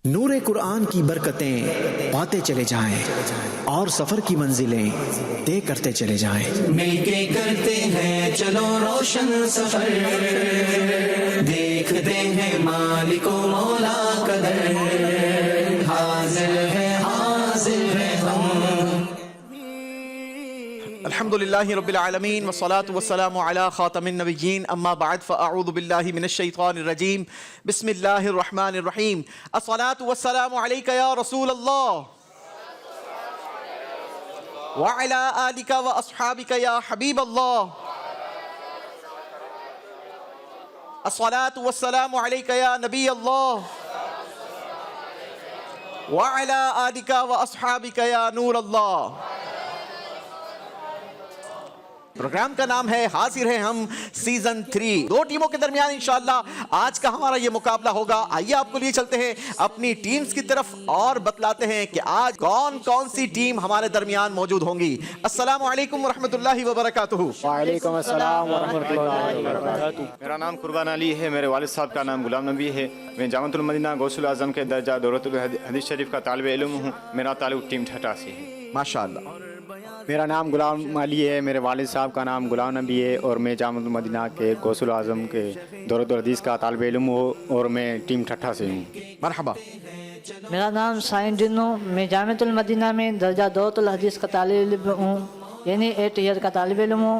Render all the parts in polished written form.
نور قرآن کی برکتیں پاتے چلے جائیں اور سفر کی منزلیں طے کرتے چلے جائیں. مل کے کرتے ہیں چلو روشن سفر، دیکھتے ہیں مالک و مولا قدر، حاضر ہے ہم. الحمدللہ رب العالمین والصلاة والسلام علی خاتم النبیین، اما بعد فاعوذ باللہ من الشیطان الرجیم، بسم اللہ الرحمن الرحیم. الصلاة والسلام علیک یا رسول اللہ وعلی آلک واصحابک یا حبیب اللہ. الصلاة والسلام علیک یا نبی اللہ وعلی آلک واصحابک یا نور اللہ. پروگرام کا نام ہے حاضر ہیں ہم سیزن 3. دو ٹیموں کے درمیان انشاءاللہ آج کا ہمارا یہ مقابلہ ہوگا. آئیے آپ کو لیے چلتے ہیں اپنی ٹیمز کی طرف اور بتلاتے ہیں کہ آج کون کون سی ٹیم ہمارے درمیان موجود ہوں گی. السلام علیکم ورحمۃ اللہ وبرکاتہ. وعلیکم السلام ورحمۃ اللہ وبرکاتہ. میرا نام قربان علی ہے، میرے والد صاحب کا نام غلام نبی ہے. میں جامعۃ المدینہ غوث الاعظم کے درجہ دورۃ الحدیث شریف کا طالب علم ہوں. میرا تعلق ٹیم ٹھٹا سے ہے. ماشاءاللہ. میرا نام غلام علی ہے، میرے والد صاحب کا نام غلام نبی ہے اور میں جامعۃ المدینہ کے غوث الاعظم کے دورۃ الحدیث کا طالب علم ہوں اور میں ٹیم ٹھٹا سے ہوں. مرحبا. میرا نام سائن ڈنو، میں جامعۃ المدینہ میں درجہ دورۃ الحدیث کا طالب علم ہوں، یعنی 8 ایئر کا طالب علم ہوں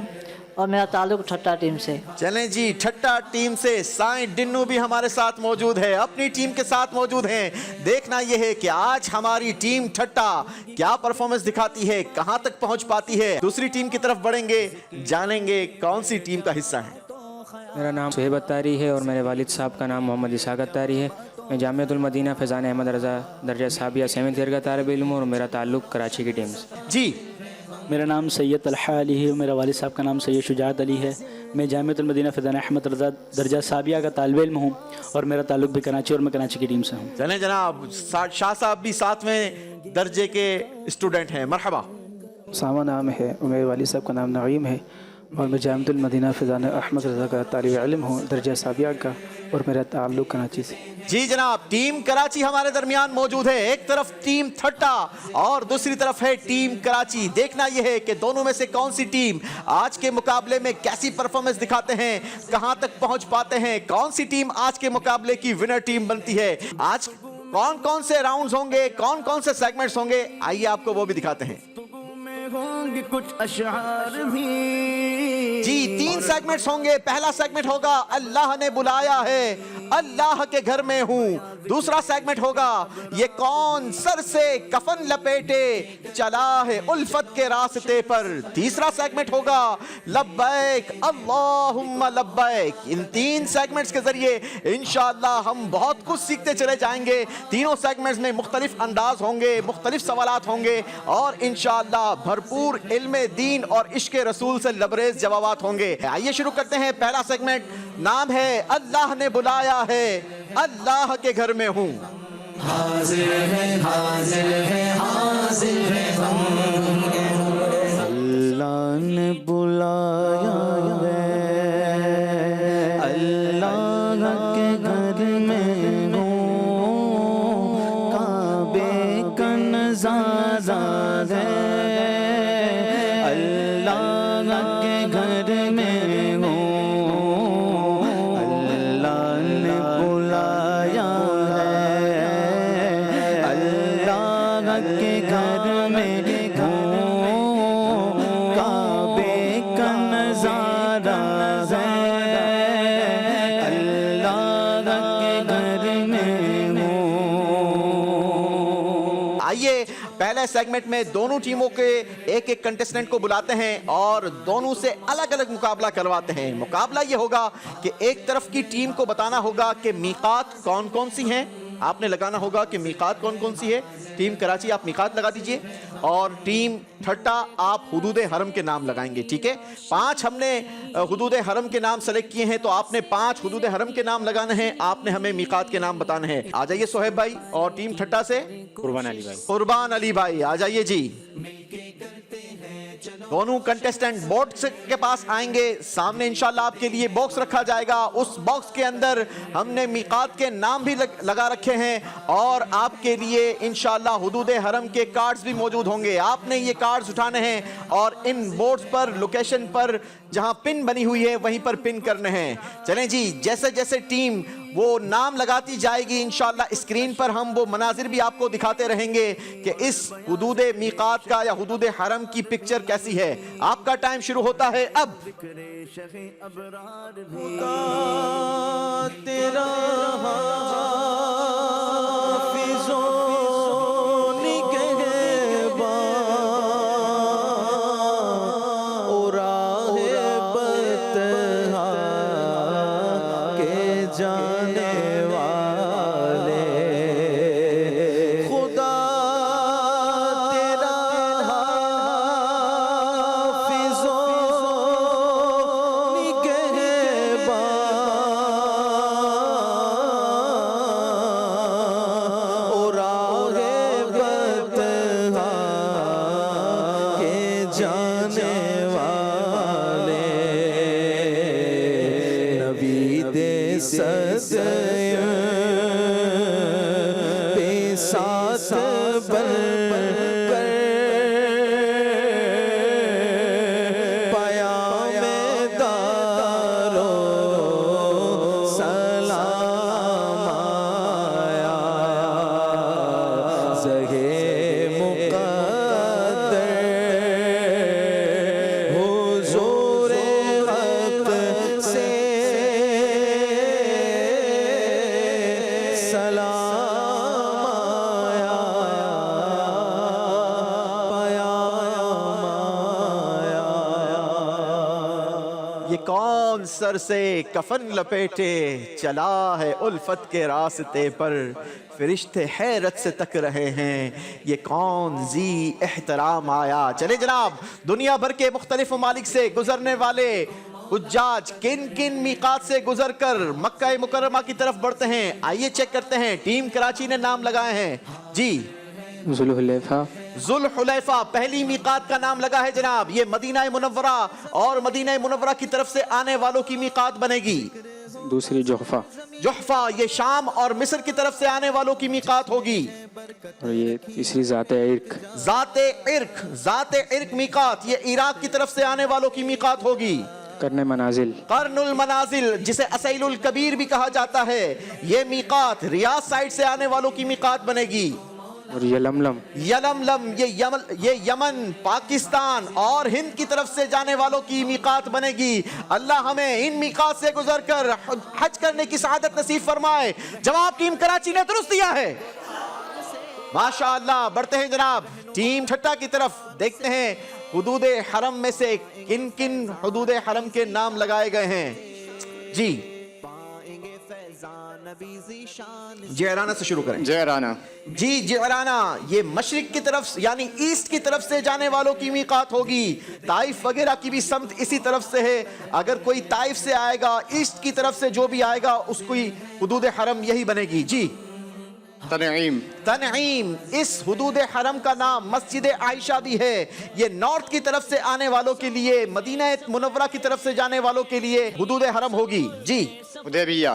اور میرا تعلق ٹھٹا ٹیم سے. چلیں جی، ٹھٹا ٹیم سے سائن ڈنو بھی ہمارے ساتھ موجود ہے، اپنی ٹیم کے ساتھ موجود ہیں. دیکھنا یہ ہے کہ آج ہماری ٹیم ٹھٹا کیا پرفارمنس دکھاتی ہے، کہاں تک پہنچ پاتی ہے. دوسری ٹیم کی طرف بڑھیں گے، جانیں گے کون سی ٹیم کا حصہ ہے. میرا نام صہیب اتاری ہے اور میرے والد صاحب کا نام محمد اسحاق اتاری ہے. میں جامعۃ المدینہ فیضان احمد رضا درجہ ثانویہ 7th ایئر کا طالب علم ہوں اور میرا تعلق کراچی کی ٹیم سے. جی. میرا نام سید طلحہ علی ہے، میرا والد صاحب کا نام سید شجاعت علی ہے. میں جامعۃ المدینہ فیضان احمد رضا درجہ ثانویہ کا طالب علم ہوں اور میرا تعلق بھی کراچی اور میں کراچی کی ٹیم سے ہوں. چلیں جناب، شاہ صاحب بھی 7ویں درجے کے اسٹوڈنٹ ہیں. مرحبا. ساما نام ہے اور میرے والد صاحب کا نام نعیم ہے اور میں جامعۃ المدینہ فیضان احمد رضا کا طالب علم ہوں درجہ ثانویہ کا اور میرا تعلق کراچی سے. جی جناب، ٹیم کراچی ہمارے درمیان موجود ہے. ایک طرف ٹیم ٹھٹا اور دوسری طرف ہے ٹیم کراچی. دیکھنا یہ ہے کہ دونوں میں سے کون سی ٹیم آج کے مقابلے میں کیسی پرفارمنس دکھاتے ہیں، کہاں تک پہنچ پاتے ہیں، کون سی ٹیم آج کے مقابلے کی ونر ٹیم بنتی ہے. آج کون کون سے راؤنڈز ہوں گے، کون کون سے سیگمنٹس ہوں گے، آئیے آپ کو وہ بھی دکھاتے ہیں. ہوں گے کچھ اشعار بھی. جی، 3 سیگمنٹس ہوں گے. پہلا سیگمنٹ ہوگا اللہ نے بلایا ہے، اللہ کے گھر میں ہوں. دوسرا سیگمنٹ ہوگا یہ کون سر سے کفن لپیٹے چلا ہے الفت کے راستے پر. تیسرا سیگمنٹ ہوگا لبیک اللہم لبیک. ان 3 سیگمنٹس کے ذریعے انشاءاللہ ہم بہت کچھ سیکھتے چلے جائیں گے. تینوں سیگمنٹس میں مختلف انداز ہوں گے، مختلف سوالات ہوں گے اور انشاءاللہ بھرپور علم دین اور عشق رسول سے لبریز جوابات ہوں گے. آئیے شروع کرتے ہیں. پہلا سیگمنٹ نام ہے اللہ نے بلایا ہے، اللہ کے گھر میں ہوں. حاضر ہے حاضر ہے حاضر ہے ہم. اللہ نے بلایا ہے، اللہ کے گھر میں ہوں، کعبے کا نظارہ ہے، اللہ کے گھر میں ہوں، اللہ نے بلایا ہے، اللہ کے گھر میں ہوں، کعبے کا نظارہ ہے، اللہ کے گھر میں ہوں. آئیے پہلے سیگمنٹ میں دونوں ٹیموں کے ایک ایک کنٹیسٹنٹ کو بلاتے ہیں اور دونوں سے الگ الگ مقابلہ کرواتے ہیں. مقابلہ یہ ہوگا کہ ایک طرف کی ٹیم کو بتانا ہوگا کہ میقات کون کون سی ہیں. آپ نے لگانا ہوگا کہ میقات کون کون سی ہے. ٹیم کراچی آپ میقات لگا دیجئے اور ٹیم ٹھٹا آپ حدود حرم کے نام لگائیں گے. ٹھیک ہے، 5 ہم نے حدود حرم کے نام سلیکٹ کیے ہیں تو آپ نے 5 حدود حرم کے نام لگانے ہیں. آپ نے ہمیں میقات کے نام بتانا ہے. آ جائیے صہیب بھائی. اور ٹیم ٹھٹا سے قربان علی بھائی. قربان علی بھائی آ جائیے. جی، مل کے کرتے ہیں دونوں کنٹیسٹنٹ بورڈ کے پاس آئیں گے. سامنے انشاءاللہ آپ کے لیے باکس رکھا جائے گا. اس باکس کے اندر ہم نے میقات کے نام بھی لگا رکھے ہیں اور آپ کے لیے انشاءاللہ حدود حرم کے کارڈز بھی موجود ہوں گے. آپ نے یہ کارڈز اٹھانے ہیں اور ان بورڈز پر لوکیشن پر جہاں پن بنی ہوئی ہے وہیں پر پن کرنے ہیں. چلیں جی, جیسے جیسے ٹیم وہ نام لگاتی جائے گی انشاءاللہ اسکرین پر ہم وہ مناظر بھی آپ کو دکھاتے رہیں گے کہ اس حدود میقات کا یا حدود حرم کی پکچر کیسی ہے. آپ کا ٹائم شروع ہوتا ہے اب. تیرا جانے والے خدا تیرا حافظ و نگہبان اور راہ بطحا کے جانے والے نبی دے بے ساتھ بن کر پیام دارو سلام آیا زہے مقدر حضور حق سے سلام آیا پیام آیا. یہ کون سر سے کفن لپیٹے چلا ہے الفت کے راستے پر, فرشتے حیرت سے تک رہے ہیں یہ کون ذی احترام آیا. چلے جناب, دنیا بھر کے مختلف ممالک سے گزرنے والے حجاج کن کن میقات سے گزر کر مکہ مکرمہ کی طرف بڑھتے ہیں, آئیے چیک کرتے ہیں. ٹیم کراچی نے نام لگائے ہیں جی. ذوالحلیفہ. ذوالحلیفہ پہلی میقات کا نام لگا ہے جناب. یہ مدینہ منورہ اور مدینہ منورہ کی طرف سے آنے والوں کی میقات بنے گی. دوسری جحفہ. جحفہ یہ شام اور مصر کی طرف سے آنے والوں کی میقات ہوگی. اور یہ تیسری ذات عرق. ذات عرق میقات یہ عراق کی طرف سے آنے والوں کی میقات ہوگی. قرن منازل. قرن المنازل جسے اسیل الکبیر بھی کہا جاتا ہے, یہ میقات ریاض سائٹ سے آنے والوں کی میقات بنے گی. اور یلملم. یلملم یہ یمن, پاکستان اور ہند کی طرف سے جانے والوں کی میقات بنے گی. اللہ ہمیں ان میقات سے گزر کر حج کرنے کی سعادت نصیب فرمائے. جواب ٹیم کراچی نے درست دیا ہے. ماشاءاللہ. بڑھتے ہیں جناب ٹیم ٹھٹا کی طرف, دیکھتے ہیں حدود حرم میں سے کن کن حدود حرم کے نام لگائے گئے ہیں جی. جعرانہ سے شروع کریں. جعرانہ. جی جعرانہ یہ مشرق کی طرف یعنی ایسٹ کی طرف سے جانے والوں کی میقات ہوگی. طائف وغیرہ کی بھی سمت اسی طرف سے ہے. اگر کوئی طائف سے آئے گا, ایسٹ کی طرف سے جو بھی آئے گا اس کی حدود حرم یہی بنے گی جی. تنعیم. تنعیم اس حدود حرم کا نام مسجد عائشہ بھی ہے. یہ نارتھ کی طرف سے آنے والوں کے لیے, مدینہ منورہ کی طرف سے جانے والوں کے لیے حدود حرم ہوگی جی. حدیبیہ.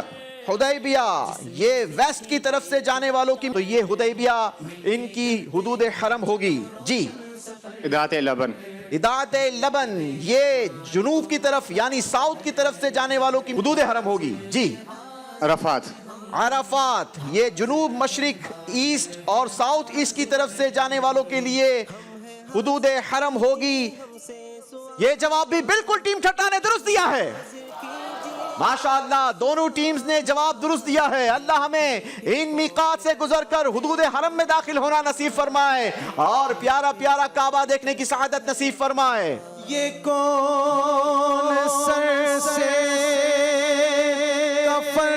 حدیبیہ یہ ویسٹ کی طرف سے جانے والوں کی, تو یہ حدیبیہ ان کی حدود حرم ہوگی جی. اذاعت لبن. اذاعت لبن یہ جنوب کی طرف یعنی ساؤتھ کی طرف سے جانے والوں کی حدود حرم ہوگی جی. عرفات. عرفات یہ جنوب مشرق ایسٹ اور ساؤتھ ایسٹ کی طرف سے جانے والوں کے لیے حدود حرم ہوگی. یہ جواب بھی بالکل ٹیم ٹھٹا نے درست دیا ہے. ماشاءاللہ دونوں ٹیمز نے جواب درست دیا ہے. اللہ ہمیں ان میقات سے گزر کر حدود حرم میں داخل ہونا نصیب فرمائے اور پیارا پیارا کعبہ دیکھنے کی سعادت نصیب فرمائے. یہ کون سر سے کفن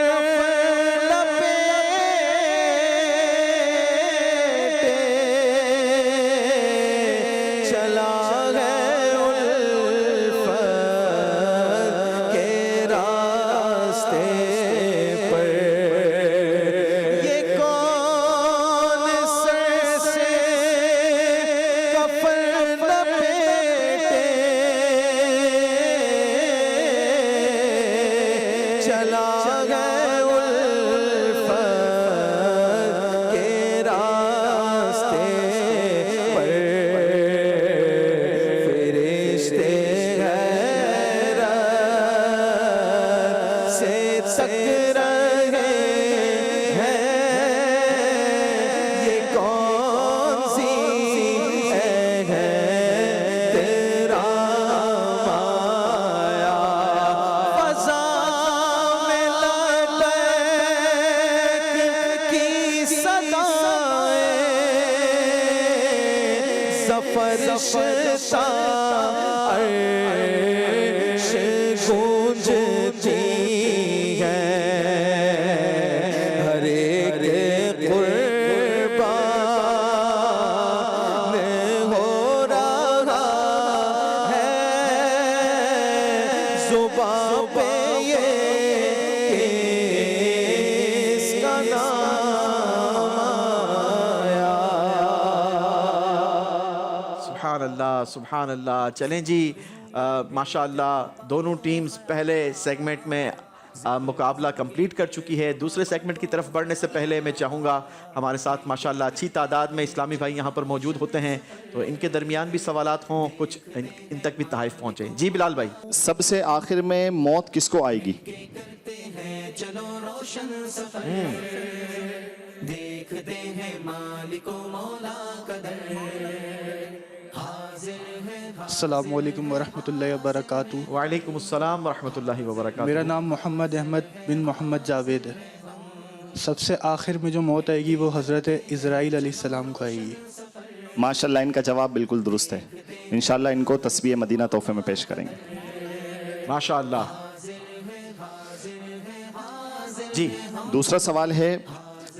فرشتہ عرش گونجتی ہے ہر ایک قربان ہو رہا ہے زباں پہ یہ کس کا نام آیا. سبحان اللہ سبحان اللہ. چلیں جی ماشاءاللہ دونوں ٹیمز پہلے سیگمنٹ میں مقابلہ کمپلیٹ کر چکی ہے. دوسرے سیگمنٹ کی طرف بڑھنے سے پہلے میں چاہوں گا ہمارے ساتھ ماشاءاللہ اچھی تعداد میں اسلامی بھائی یہاں پر موجود ہوتے ہیں تو ان کے درمیان بھی سوالات ہوں, کچھ ان تک بھی تحائف پہنچیں. جی بلال بھائی. سب سے آخر میں موت کس کو آئے گی؟ چلو روشن سفر دیکھتے ہیں مالک و مولا قدر حاضر ہے. السلام علیکم ورحمۃ اللہ وبرکاتہ. وعلیکم السلام ورحمۃ اللہ وبرکاتہ. میرا نام محمد احمد بن محمد جاوید ہے. سب سے آخر میں جو موت آئے گی وہ حضرت اسرائیل علیہ السلام کو آئے گی. ماشاءاللہ ان کا جواب بالکل درست ہے. انشاءاللہ ان کو تسبیح مدینہ تحفے میں پیش کریں گے. ماشاءاللہ. جی دوسرا سوال ہے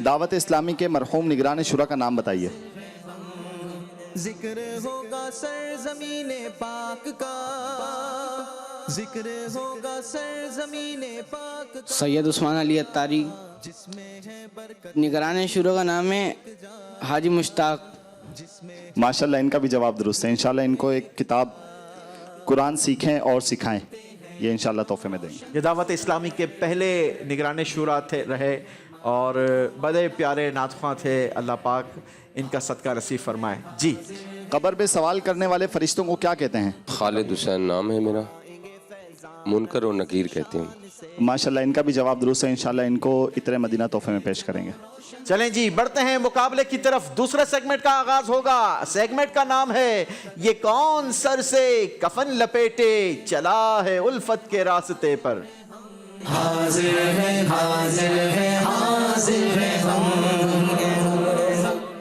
دعوت اسلامی کے مرحوم نگران شورا کا نام بتائیے. ذکر ہوگا سرزمین پاک کا ذکر ہوگا سرزمین پاک کا. سید عثمان علی اتاری. نگران شورا کا نام ہے حاجی مشتاق. ماشاءاللہ ان کا بھی جواب درست ہے. انشاءاللہ ان کو ایک کتاب قرآن سیکھیں اور سکھائیں یہ انشاءاللہ تحفے میں دیں گے. یہ دعوت اسلامی کے پہلے نگران شورا تھے رہے اور بڑے پیارے نعت خواں تھے. اللہ پاک ان کا صدقہ نصیب فرمائے. جی قبر پہ سوال کرنے والے فرشتوں کو کیا کہتے ہیں؟ خالد حسین نام ہے میرا, منکر و نکیر کہتے ہیں. ماشاءاللہ ان کا بھی جواب درست ہے. انشاءاللہ ان کو عطر مدینہ تحفے میں پیش کریں گے. چلیں جی بڑھتے ہیں مقابلے کی طرف. دوسرے سیگمنٹ کا آغاز ہوگا. سیگمنٹ کا نام ہے یہ کون سر سے کفن لپیٹے چلا ہے الفت کے راستے پر. حاضر ہے حاضر ہے حاضر ہے ہم.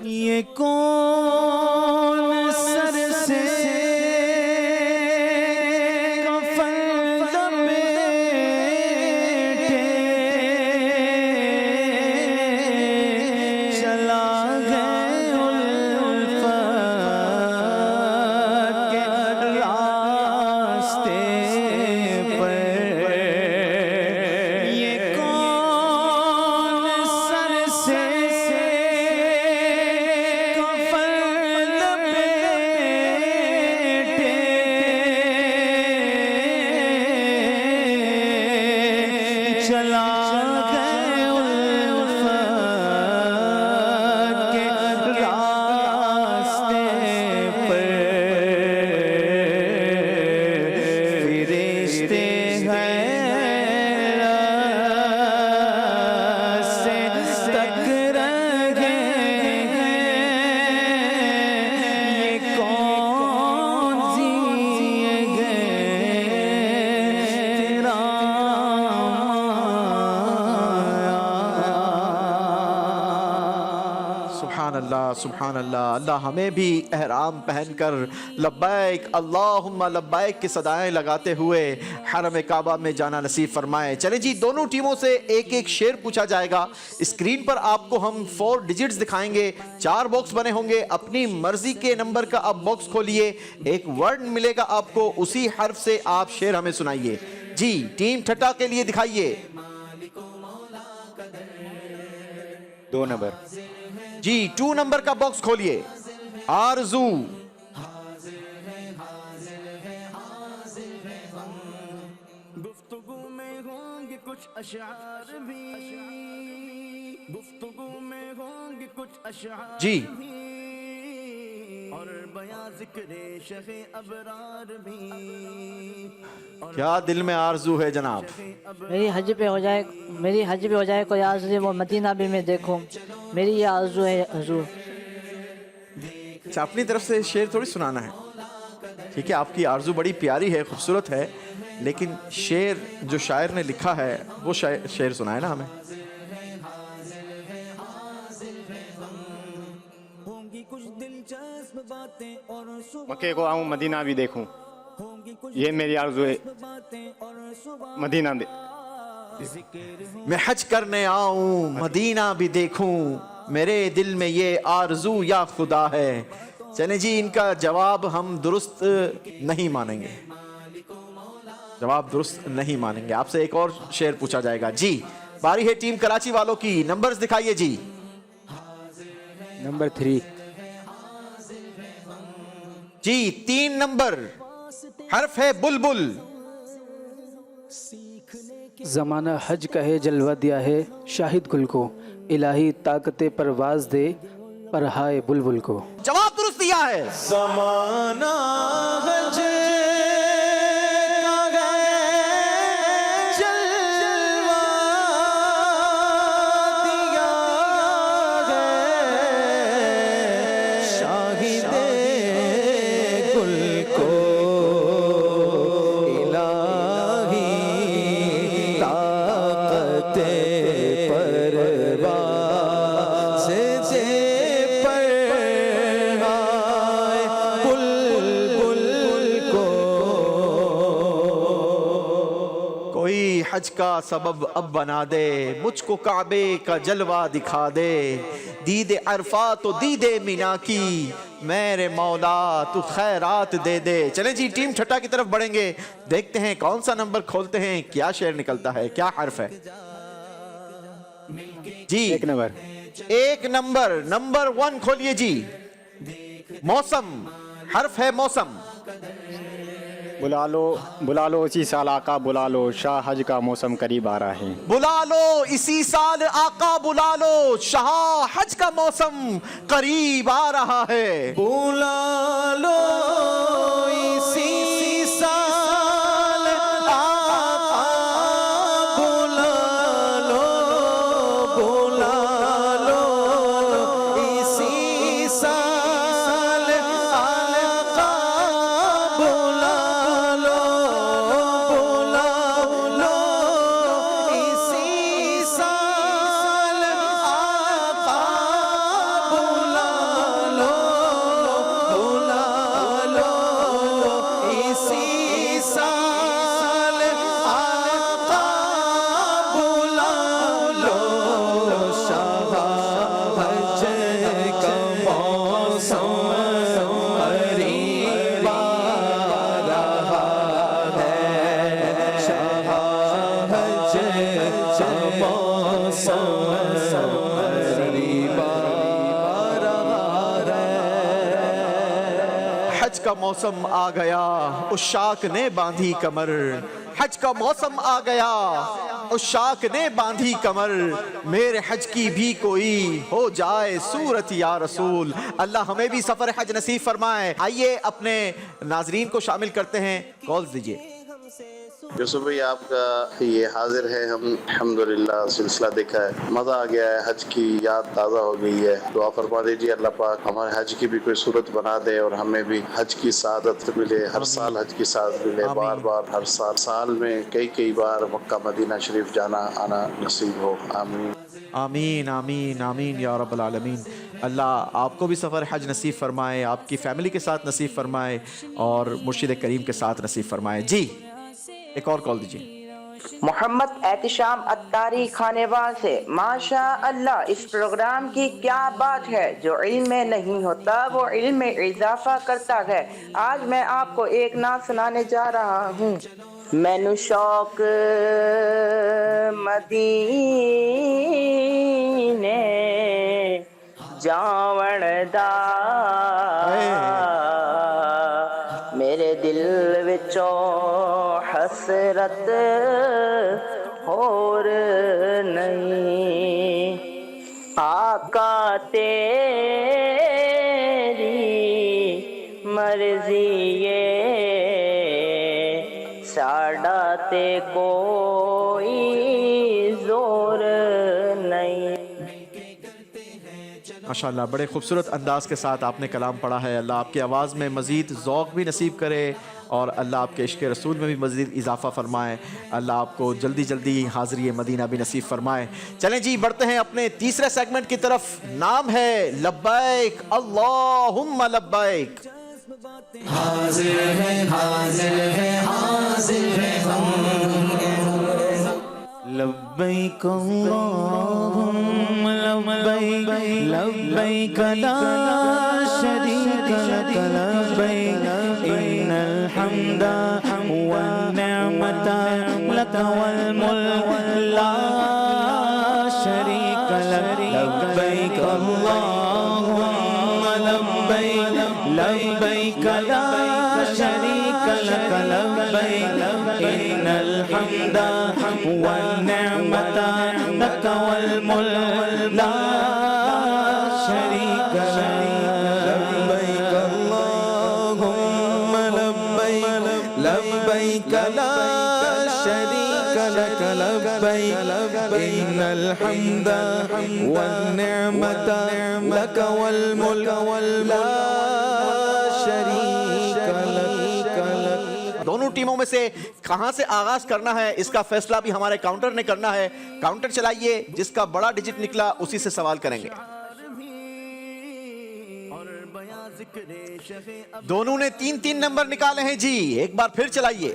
یہ کون سر سے کفن لپیٹے چلا ہے الفت کے راستے پر. یہ کون سر سے چلا گئے الفت کے راستے پر. فرشتے ہیں راستے تک رہے یہ کون دیے گئے تیرا. سبحان اللہ سبحان اللہ. اللہ ہمیں بھی احرام پہن کر لبیک اللہم لبیک کی صدائیں لگاتے ہوئے حرم کعبہ میں جانا نصیب فرمائے. چلیں جی دونوں ٹیموں سے ایک ایک شعر پوچھا جائے گا. اسکرین پر آپ کو ہم 4 ڈیجٹس دکھائیں گے. 4 باکس بنے ہوں گے. اپنی مرضی کے نمبر کا آپ باکس کھولیے. ایک ورڈ ملے گا آپ کو, اسی حرف سے آپ شعر ہمیں سنائیے. جی ٹیم ٹھٹا کے لیے دکھائیے. 2 نمبر. جی 2 نمبر کا باکس کھولیے. آرزو. گفتگو میں ہوں گے کچھ اشعار بھی گفتگو میں ہوں گے کچھ اشعار جی بھی اور بیان ذکر شیخ ابرار بھی. کیا دل میں آرزو ہے جناب؟ میری حج پہ ہو جائے کوئی آرزو وہ مدینہ بھی میں دیکھوں. میری یہ آرزو ہے حضور. اچھا اپنی طرف سے شعر تھوڑی سنانا ہے. ٹھیک ہے آپ کی آرزو بڑی پیاری ہے خوبصورت ہے لیکن شعر جو شاعر نے لکھا ہے وہ شعر سنائے نا ہمیں. ہوں گی मक्के को आऊँ मदीना भी देखूँ, ये मेरी आरज़ू है। मदीना मैं हज करने आऊं मदीना भी देखूं, मेरे दिल में ये आरजू या खुदा है। चलें जी, इनका जवाब हम दुरुस्त नहीं मानेंगे, जवाब दुरुस्त नहीं मानेंगे। आपसे एक और शेर पूछा जाएगा जी। बारी है टीम कराची वालों की, नंबर्स दिखाइए जी। नंबर 3 जी 3 नंबर, हर्फ है बुलबुल। ज़माना हज का है जलवा दिया है शाहिद गुल को, इलाही ताकते परवाज दे पर हाय बुलबुल को। जवाब दुरुस्त दिया है। ज़माना हज का है जलवा दिया है शाहिदे गुल को, इलाही ताकते परवाज़ दे पर हाय बुलबुल को। कोई हज का सबब अब बना दे, मुझको काबे का जलवा दिखा दे, दीदे अरफा तो दीदे मीना की, मेरे मौला तू खैरात दे दे। चलें जी, टीम ठट्टा की तरफ बढ़ेंगे, देखते हैं कौन सा नंबर खोलते हैं, क्या शेर निकलता है, क्या हर्फ है जी। एक नंबर, नंबर 1 खोलिए जी। मौसम, हर्फ है मौसम। बुला लो इसी साल आका बुला लो, शाह हज का मौसम करीब आ रहा है। बुला लो इसी साल आका बुला लो, शाह हज का मौसम करीब आ रहा है। बुला लो इसी साल आका बुला लो, बुला लो इसी साल आका बुला लो, बुला लो इसी साल आका बुला लो, बुला लो इसी साल आका बुला लो, शाह हज का मौसम करीब आ रहा है, शाह हज का मौसम करीब आ रहा है। हज का मौसम आ गया, उस शाख ने बांधी कमर। हज का मौसम आ गया, उस शाख ने बांधी कमर, मेरे हज की भी कोई हो जाए सूरत या रसूल। अल्लाह हमें भी सफर हज नसीब फरमाए। आइए अपने नाजरीन को शामिल करते हैं, कॉल्स दीजिए। यूसुफ भाई आपका ये हाजिर है, हम अल्हम्दुलिल्लाह सिलसिला देखा है, मज़ा आ गया है, हज की याद ताज़ा हो गई है। दुआ फरमा दीजिए अल्लाह पाक हमारे हज की भी कोई सूरत बना दे और हमें भी हज की सादत मिले, हर साल हज की सादत मिले, बार बार हर साल में कई बार मक्का मदीना शरीफ जाना आना नसीब हो। आमीन आमीन आमीन आमीन या रब्बल आलमीन। अल्लाह आपको भी सफ़र हज नसीब फरमाए, आपकी फ़ैमिली के साथ नसीब फरमाए और मुर्शिद करीम के साथ नसीब फरमाए। जी एक और कॉल दीजिए। मोहम्मद एहतिशाम अत्तारी खानेवाल से, माशा अल्लाह इस प्रोग्राम की क्या बात है, जो इल्म में नहीं होता वो इल्म में इजाफा करता है। आज मैं आपको एक नात सुनाने जा रहा हूँ। मैनू शौक मदीने जावण दा, मेरे दिल विचों हसरत होर नहीं, आका तेरी मर्जी ये साड़ा ते कोई जोर नहीं। माशाअल्लाह बड़े खूबसूरत अंदाज के साथ आपने कलाम पढ़ा है। अल्लाह आपकी आवाज़ में मज़ीद ज़ौक़ भी नसीब करे اور اللہ آپ کے عشق رسول میں بھی مزید اضافہ فرمائے. اللہ آپ کو جلدی جلدی حاضری مدینہ بھی نصیب فرمائے. چلیں جی بڑھتے ہیں اپنے تیسرے سیگمنٹ کی طرف. نام ہے لبیک اللہم لبیک. حاضر ہے حاضر ہے حاضر ہے لبیک اللہم لبیک لبیک لا شریک لک لبیک ان الحمد والنعمت لک والملک لا شریک لک لبیک اللہم لبیک لبیک لا شریک لک لبیک ان الحمد والنعمت لک والملک لا شریک لک لبیک اللہم لبیک لبیک لا شریک لک لبیک ان الحمد والنعمت لک والملک لا شریک لک. دونوں ٹیموں میں سے کہاں سے آغاز کرنا ہے اس کا فیصلہ بھی ہمارے کاؤنٹر نے کرنا ہے. کاؤنٹر چلائیے, جس کا بڑا ڈیجٹ نکلا اسی سے سوال کریں گے. دونوں نے 3 نمبر نکالے ہیں جی, ایک بار پھر چلائیے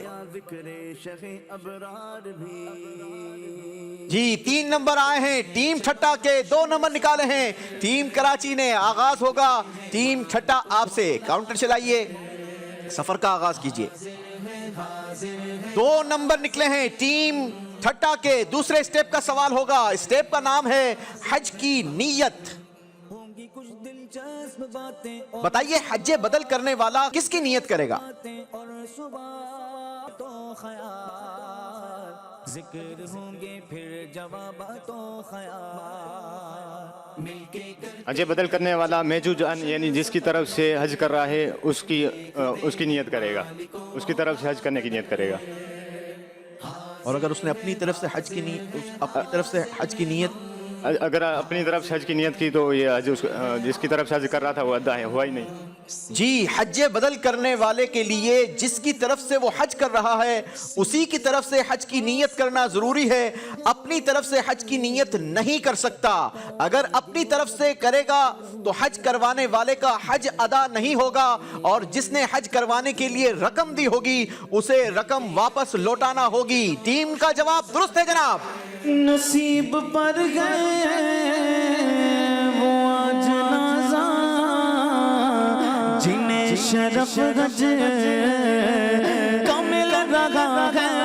جی. 3 نمبر آئے ہیں. ٹیم ٹھٹا کے 2 نمبر نکالے ہیں. ٹیم کراچی نے. آغاز ہوگا ٹیم ٹھٹا آپ سے. کاؤنٹر چلائیے, سفر کا آغاز کیجئے. 2 نمبر نکلے ہیں ٹیم ٹھٹا کے. دوسرے سٹیپ کا سوال ہوگا. سٹیپ کا نام ہے حج کی نیت. بتائیے حج بدل کرنے والا کس کی نیت کرے گا؟ ذکر ہوں گے پھر جوابات و خیال مل کے حج بدل کرنے والا میجو جان یعنی جس کی طرف سے حج کر رہا ہے اس کی نیت کرے گا, اس کی طرف سے حج کرنے کی نیت کرے گا. اور اگر اس نے اپنی طرف سے حج کی نیت اگر اپنی طرف سے حج کی نیت کی تو یہ حج جس کی طرف سے حج کر رہا تھا وہ ادا ہے, ہوا ہی نہیں جی. حج بدل کرنے والے کے لیے جس کی طرف سے وہ حج کر رہا ہے اسی کی طرف سے حج کی نیت کرنا ضروری ہے. اپنی طرف سے حج کی نیت نہیں کر سکتا. اگر اپنی طرف سے کرے گا تو حج کروانے والے کا حج ادا نہیں ہوگا, اور جس نے حج کروانے کے لیے رقم دی ہوگی اسے رقم واپس لوٹانا ہوگی. ٹیم کا جواب درست ہے جناب. نصیب پر گئے وہ آج نازاں جنہیں شرف حج کا مل رہا ہے.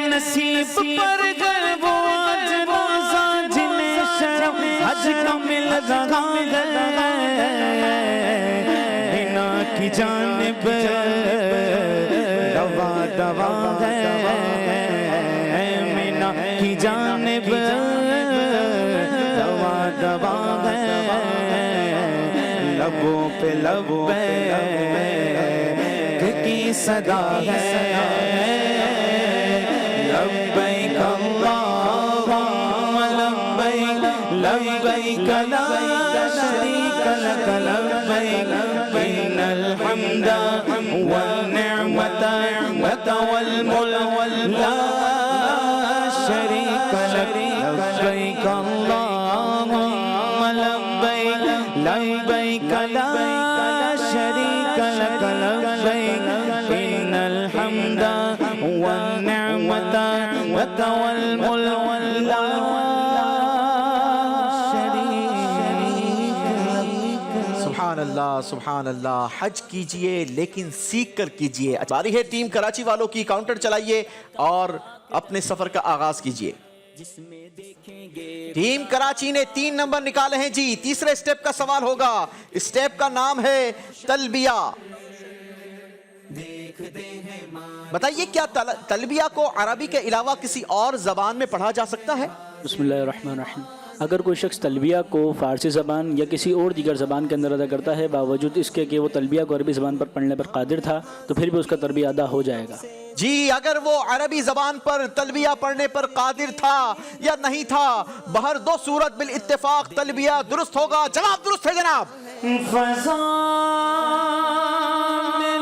نصیب پر گئے وہ آج نازاں جنہیں شرف حج کا مل رہا ہے. بنا کی جانب دوا دوا ہے کی جانب دوا دوا ہے. لبوں پہ لبیک کی صدا ہے. لبیک اللہم لبیک لبیک لا شریک لک لبیک ان الحمد والنعمت لک والملک لا شریک لک. لبیک اللہم لبیک لبیک لا شریک لک لبیک ان الحمد والنعمت لک والملک لا سبحان اللہ سبحان اللہ. حج کیجئے لیکن سیکھ کر کیجئے. باری ہے ٹیم کراچی والوں کی. کاؤنٹر چلائیے اور اپنے سفر کا آغاز کیجئے. ٹیم کراچی نے 3 نمبر نکالے ہیں جی. تیسرے سٹیپ کا سوال ہوگا. سٹیپ کا نام ہے تلبیہ. بتائیے کیا تلبیہ کو عربی کے علاوہ کسی اور زبان میں پڑھا جا سکتا ہے؟ بسم اللہ الرحمن الرحیم. اگر کوئی شخص تلبیہ کو فارسی زبان یا کسی اور دیگر زبان کے اندر ادا کرتا ہے باوجود اس کے کہ وہ تلبیہ کو عربی زبان پر پڑھنے پر قادر تھا تو پھر بھی اس کا تلبیہ ادا ہو جائے گا. جی اگر وہ عربی زبان پر تلبیہ پڑھنے پر قادر تھا یا نہیں تھا, بہر 2 صورت بالاتفاق تلبیہ درست ہوگا. جواب درست ہے جناب. فضا میں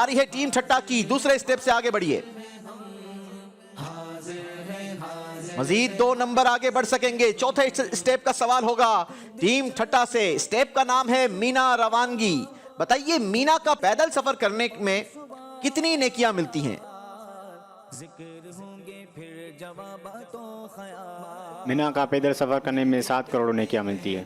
باری ہے ٹیم ٹھٹا کی، دوسرے اسٹیپ سے آگے بڑھیے، مزید 2 نمبر آگے بڑھ سکیں گے۔ چوتھے اسٹیپ کا سوال ہوگا ٹیم ٹھٹا سے، اسٹیپ کا نام ہے مینا روانگی۔ بتائیے مینا کا پیدل سفر کرنے میں کتنی نیکیاں ملتی ہیں؟ مینا کا پیدل سفر کرنے میں 7 کروڑ نیکیاں ملتی ہے۔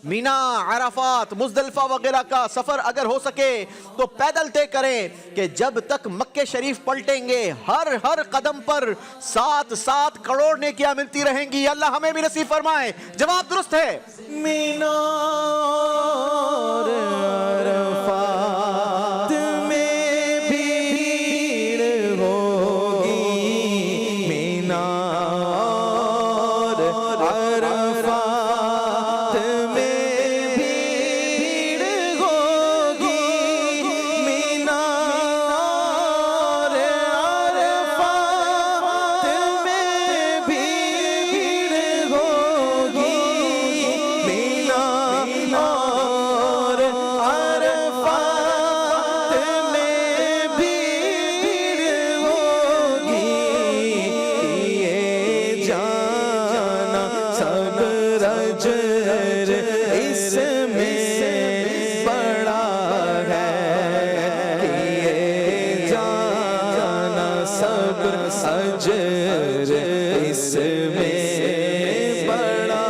مینا، عرفات، مزدلفہ وغیرہ کا سفر اگر ہو سکے تو پیدل طے کریں کہ جب تک مکہ شریف پلٹیں گے ہر قدم پر 7 کروڑ نیکیاں ملتی رہیں گی۔ اللہ ہمیں بھی نصیب فرمائے۔ جواب درست ہے۔ مینا اور عرفات میں بھی بھیڑ ہوگی، مینا اور عرفات میں بھی بھیڑ ہوگی، مینا اور عرفات میں بھی بھیڑ ہوگی، مینا اور عرفات میں بھی بھیڑ ہوگی، یہ جانا سب اجر اس میں بڑا ہے، یہ جانا سب اجر اس میں بڑا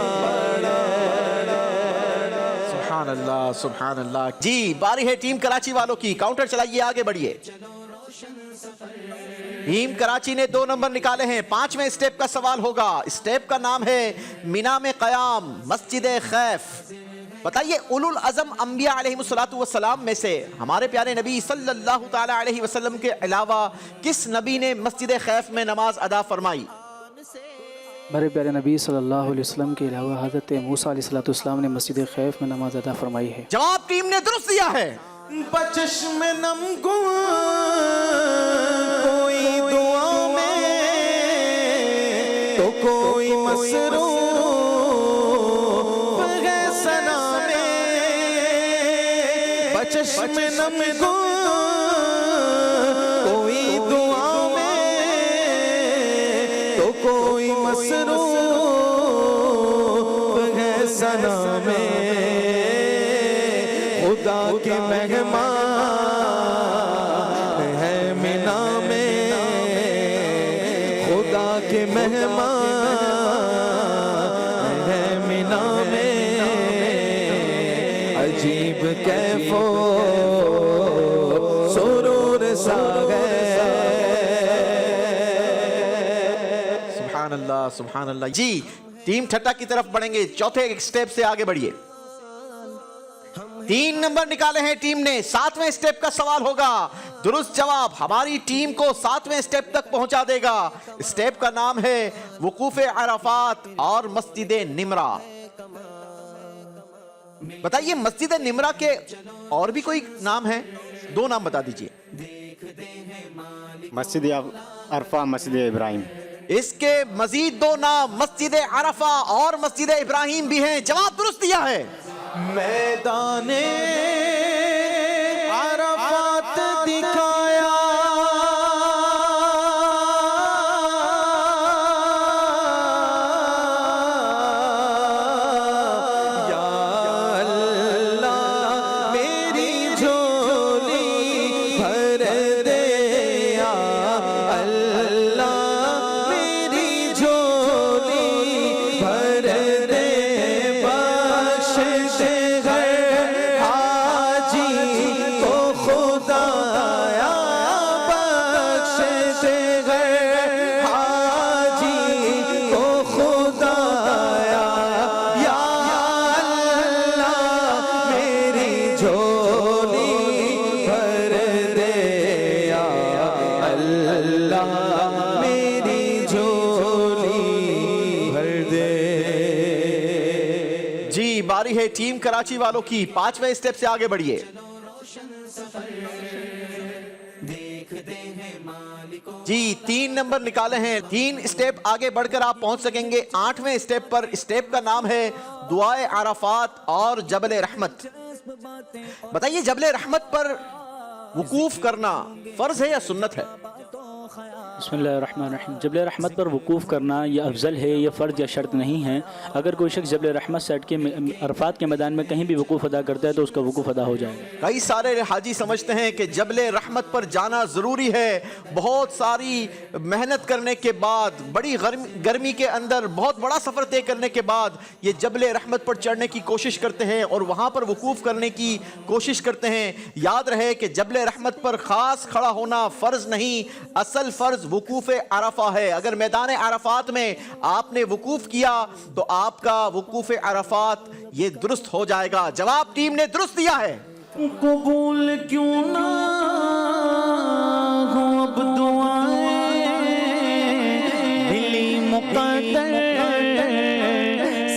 سبحان اللہ، سبحان اللہ۔ جی باری ہے ٹیم کراچی والوں کی، کاؤنٹر چلائیے، آگے بڑھیے۔ ٹیم کراچی نے 2 نمبر نکالے ہیں۔ 5ویں اسٹیپ کا سوال ہوگا، اسٹیپ کا نام ہے مینا میں قیام، مسجد خیف۔ بتائیے اولو العزم انبیاء علیہ السلام میں سے ہمارے پیارے نبی صلی اللہ تعالی علیہ وسلم کے علاوہ کس نبی نے مسجد خیف میں نماز ادا فرمائی؟ ہمارے پیارے نبی صلی اللہ علیہ وسلم کے علاوہ حضرت موسیٰ علیہ السلام نے مسجد خیف میں نماز ادا فرمائی ہے۔ جواب ٹیم نے درست دیا ہے۔ بچشم نم کوئی دعا میں تو کوئی مسروف ہے ثنا میں، بچشم نم کوئی دعا میں تو کوئی مسروف ہے ثنا میں، خدا کے مہمان ہے مینا میں، خدا کے مہمان ہے مینا میں، عجیب کیف و سرور سا ہے۔ سبحان اللہ، سبحان اللہ۔ جی ٹیم ٹھٹا کی طرف بڑھیں گے، چوتھے اسٹیپ سے آگے بڑھیے۔ 3 نمبر نکالے ہیں ٹیم نے۔ 7ویں اسٹیپ کا سوال ہوگا، درست جواب ہماری ٹیم کو 7ویں اسٹیپ تک پہنچا دے گا۔ اسٹیپ کا نام ہے وقوف عرفات اور مسجد نمرہ۔ بتائیے مسجد نمرہ کے اور بھی کوئی نام ہے؟ 2 نام بتا دیجئے۔ مسجد عرفہ، مسجد ابراہیم۔ اس کے مزید 2 نام مسجد عرفہ اور مسجد ابراہیم بھی ہیں۔ جواب درست دیا ہے۔ میدان عرفات دکھایا، یا اللہ میری جھولی بھر دے، یا اللہ میری جھولی بھر دے، بخش دے ہر حاجی کو خدایا، بخش دے ہر حاجی کو خدایا، یا اللہ میری جھولی بھر دے، یا اللہ میری جھولی بھر دے۔ جی باری ہے ٹیم کراچی والوں کی، 5ویں اسٹیپ سے آگے بڑھیے۔ جی 3 نمبر نکالے ہیں، 3 اسٹیپ آگے بڑھ کر آپ پہنچ سکیں گے 8ویں اسٹیپ پر۔ اسٹیپ کا نام ہے دعائے عرفات اور جبل رحمت۔ بتائیے جبل رحمت پر वकूफ करना फर्ज है या सुन्नत है? बिस्मिल्लाहिर्रहमानिर्रहीम। जबल रहमत पर वकूफ़ करना यह अफजल है, यह फ़र्ज़ या शर्त नहीं है। अगर कोई शख्स जबल रहमत से हट के अरफात के मैदान में कहीं भी वकूफ़ अदा करता है तो उसका वकूफ़ अदा हो जाएगा। कई सारे हाजी समझते हैं कि जबल रहमत पर जाना ज़रूरी है। बहुत सारी मेहनत करने के बाद, बड़ी गर्मी के अंदर बहुत बड़ा सफ़र तय करने के बाद ये जबल रहमत पर चढ़ने की कोशिश करते हैं और वहाँ पर वकूफ़ करने की कोशिश करते हैं। याद रहे कि जबल रहमत पर ख़ास खड़ा होना फ़र्ज़ नहीं, असल फ़र्ज़ वकूफ़ अरफा है। अगर मैदान अरफात में आपने वकूफ़ किया तो आपका वकूफ़ अरफात ये दुरुस्त हो जाएगा। जवाब टीम ने दुरुस्त दिया है। कबूल क्यों ना हो अब दुआएं, मिली मुक़द्दर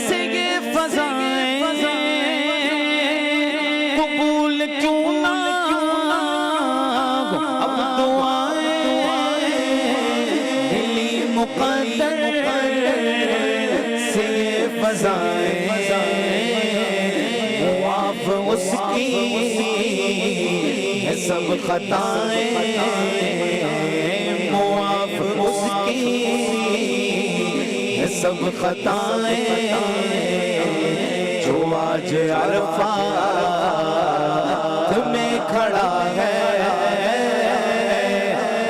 से ये फ़ज़ाएं। कबूल क्यों ना हो अब दुआएं, मिली मुक़द्दर से ये फ़ज़ाएं। मुआफ़ उसकी है सब खताएं, मुआफ़ उसकी है सब खताएं। जो आज अरफात में खड़ा है,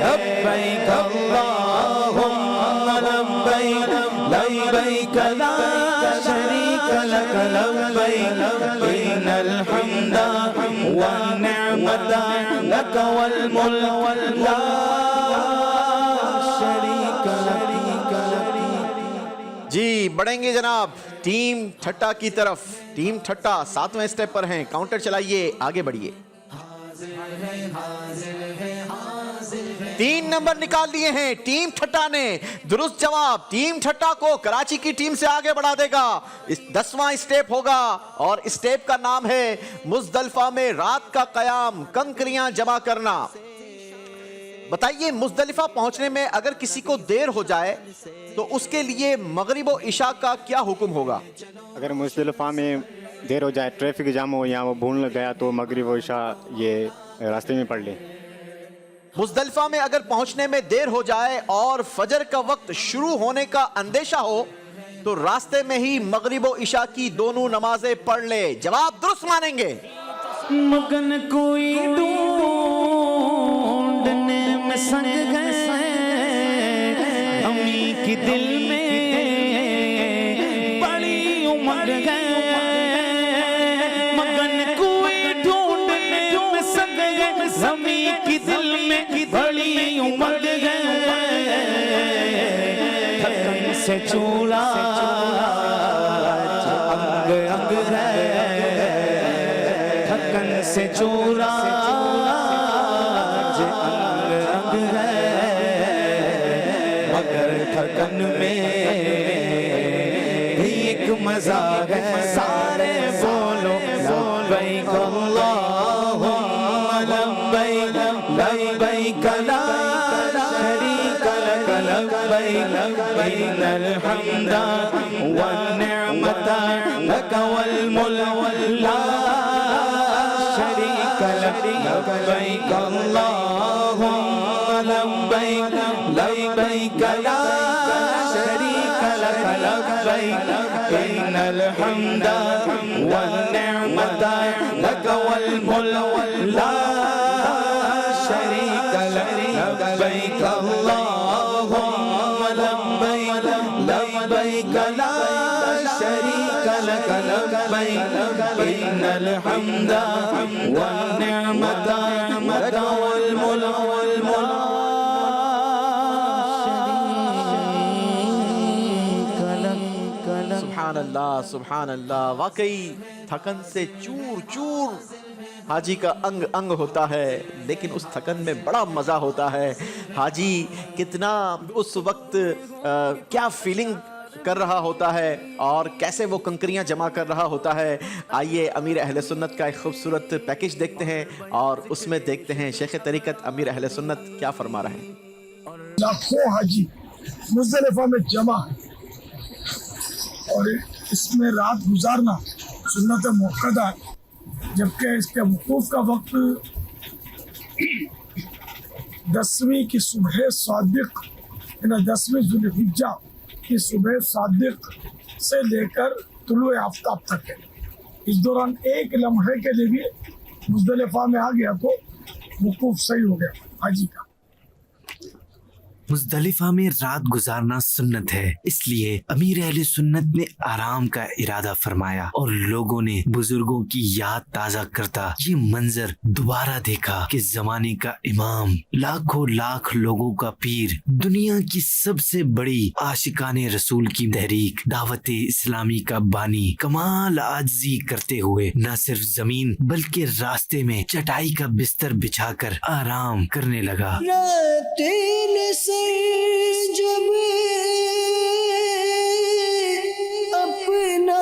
लब्बैक अल्लाहुम्मा लब्बैक, लब्बैक ला शरीक लक लब्बैक, इन्नल हम्दा वन निअमता लक वल मुल्क ला शरीक लक। जी बढ़ेंगे जनाब टीम ठट्टा की तरफ। टीम ठट्टा 7वें स्टेप पर हैं। काउंटर चलाइए, आगे बढ़िए। 3 नंबर निकाल लिए हैं टीम ठट्टा ने। दुरुस्त जवाब टीम ठट्टा को कराची की टीम से आगे बढ़ा देगा। इस 10वां स्टेप होगा और स्टेप का नाम है मुज़दलिफा में रात का कयाम, कंकरियां जमा करना। बताइए मुज़दलिफा पहुंचने में अगर किसी को देर हो जाए तो उसके लिए मगरिब और इशा का क्या हुक्म होगा? अगर मुज़दलिफा में देर हो जाए, ट्रैफिक जाम हो या वो भूल गया तो मगरिब और इशा ये रास्ते में पढ़ ले। मुज़दलिफा में अगर पहुंचने में देर हो जाए और फजर का वक्त शुरू होने का अंदेशा हो तो रास्ते में ही मगरिब और इशा की दोनों नमाजें पढ़ ले। जवाब दुरुस्त मानेंगे। मगन कोई ढूंढने में संग गए, अमी की दिल में बड़ी उमंग है। मगन कोई ढूंढने में संग गए, अमी की दिल में बड़ी उमंग है। थकन से चूरा अंग अंग है, थकन से चूरा अंग अंग है। मगर थकन में भी एक मजा है। सारे बोलो लब्बैक अल्लाहुम्मा लब्बैक, लब्बैक ला शरीक लक लब्बैक, इन्नल हम्दा वन निअमता लक वल मुल्क ला शरीक लक। लब्बैक अल्लाहुम्मा लब्बैक, लब्बैक ला शरीक लक लब्बैक, इन्नल हम्दा वन निअमता लक वल मुल्क ला शरीक लक। लब्बैक अल्लाहुम्मा लब्बैक, लब्बैक ला शरीक लक लब्बैक, इन्नल हम्दा वन निअमता लक वल मुल्क सुभान अल्लाह, सुभान अल्लाह। वाकई थकन से चूर चूर हाजी का अंग अंग होता है, लेकिन उस थकन में बड़ा मज़ा होता है। हाजी कितना उस वक्त क्या फीलिंग कर रहा होता है और कैसे वो कंकरियां जमा कर रहा होता है। आइए अमीर अहले सुन्नत का एक खूबसूरत पैकेज देखते हैं और उसमें देखते हैं शेख तरीक़त अमीर अहले सुन्नत क्या फरमा रहे हैं। लाखों हाजी मुज़दलिफा में जमा है और इसमें रात गुजारना सुन्नत मुअक्कदा है, जबकि इसके वकूफ़ का वक्त 10वीं की सुबह सादिक, 10वीं ज़ुल्हिज्जा की सुबह सादिक से लेकर तुलुए आफ्ताब तक है। इस दौरान एक लम्हे के लिए भी मुज़दलिफ़ा में आ गया तो वकूफ सही हो गया हाजी का। मुज़दलिफ़ा में रात गुजारना सुन्नत है, इसलिए अमीर अहले सुन्नत ने आराम का इरादा फरमाया और लोगों ने बुजुर्गों की याद ताज़ा करता ये मंजर दोबारा देखा कि जमाने का इमाम, लाखों लाख लोगों का पीर, दुनिया की सबसे बड़ी आशिकाने रसूल की तहरीक दावत इस्लामी का बानी कमाल आजिज़ी करते हुए न सिर्फ जमीन बल्कि रास्ते में चटाई का बिस्तर बिछाकर आराम करने लगा। जब अपना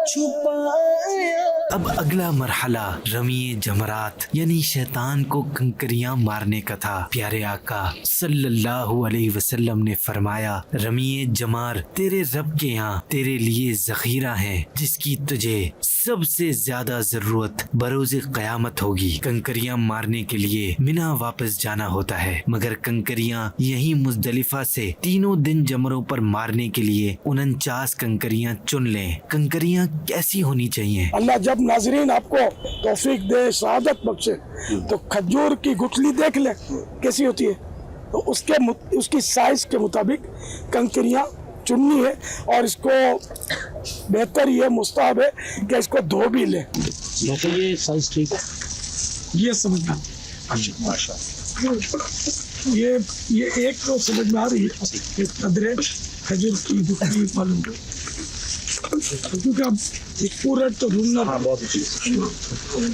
छुपाया। अब अगला मरहला रमीए जमरात यानी शैतान को कंकरियां मारने का था। प्यारे आका सल्लल्लाहु अलैहि वसल्लम ने फरमाया, रमीए जमार तेरे रब के यहाँ तेरे लिए जखीरा है जिसकी तुझे सबसे ज्यादा जरूरत बरोज़े क़यामत होगी। कंकरियां मारने के लिए मिना वापस जाना होता है, मगर कंकरियां यही मुज़दलिफ़ा से तीनों दिन जमरों पर मारने के लिए 49 कंकरियां चुन लें। कंकरियां कैसी होनी चाहिए? अल्लाह जब नाज़रीन आपको तौफीक दे, शहादत बख्शे, तो खजूर की गुठली देख ले कैसी होती है, तो उसकी साइज के मुताबिक कंकरियां चुननी है और इसको बेहतर ये मुस्ताहब है कि इसको धो भी ले। ये साइज ठीक है, ये समझना। ये एक तो समझ में आ रही है कदरे खजूर की गुठली मालूम, क्योंकि अब पूरा तो ढूंढना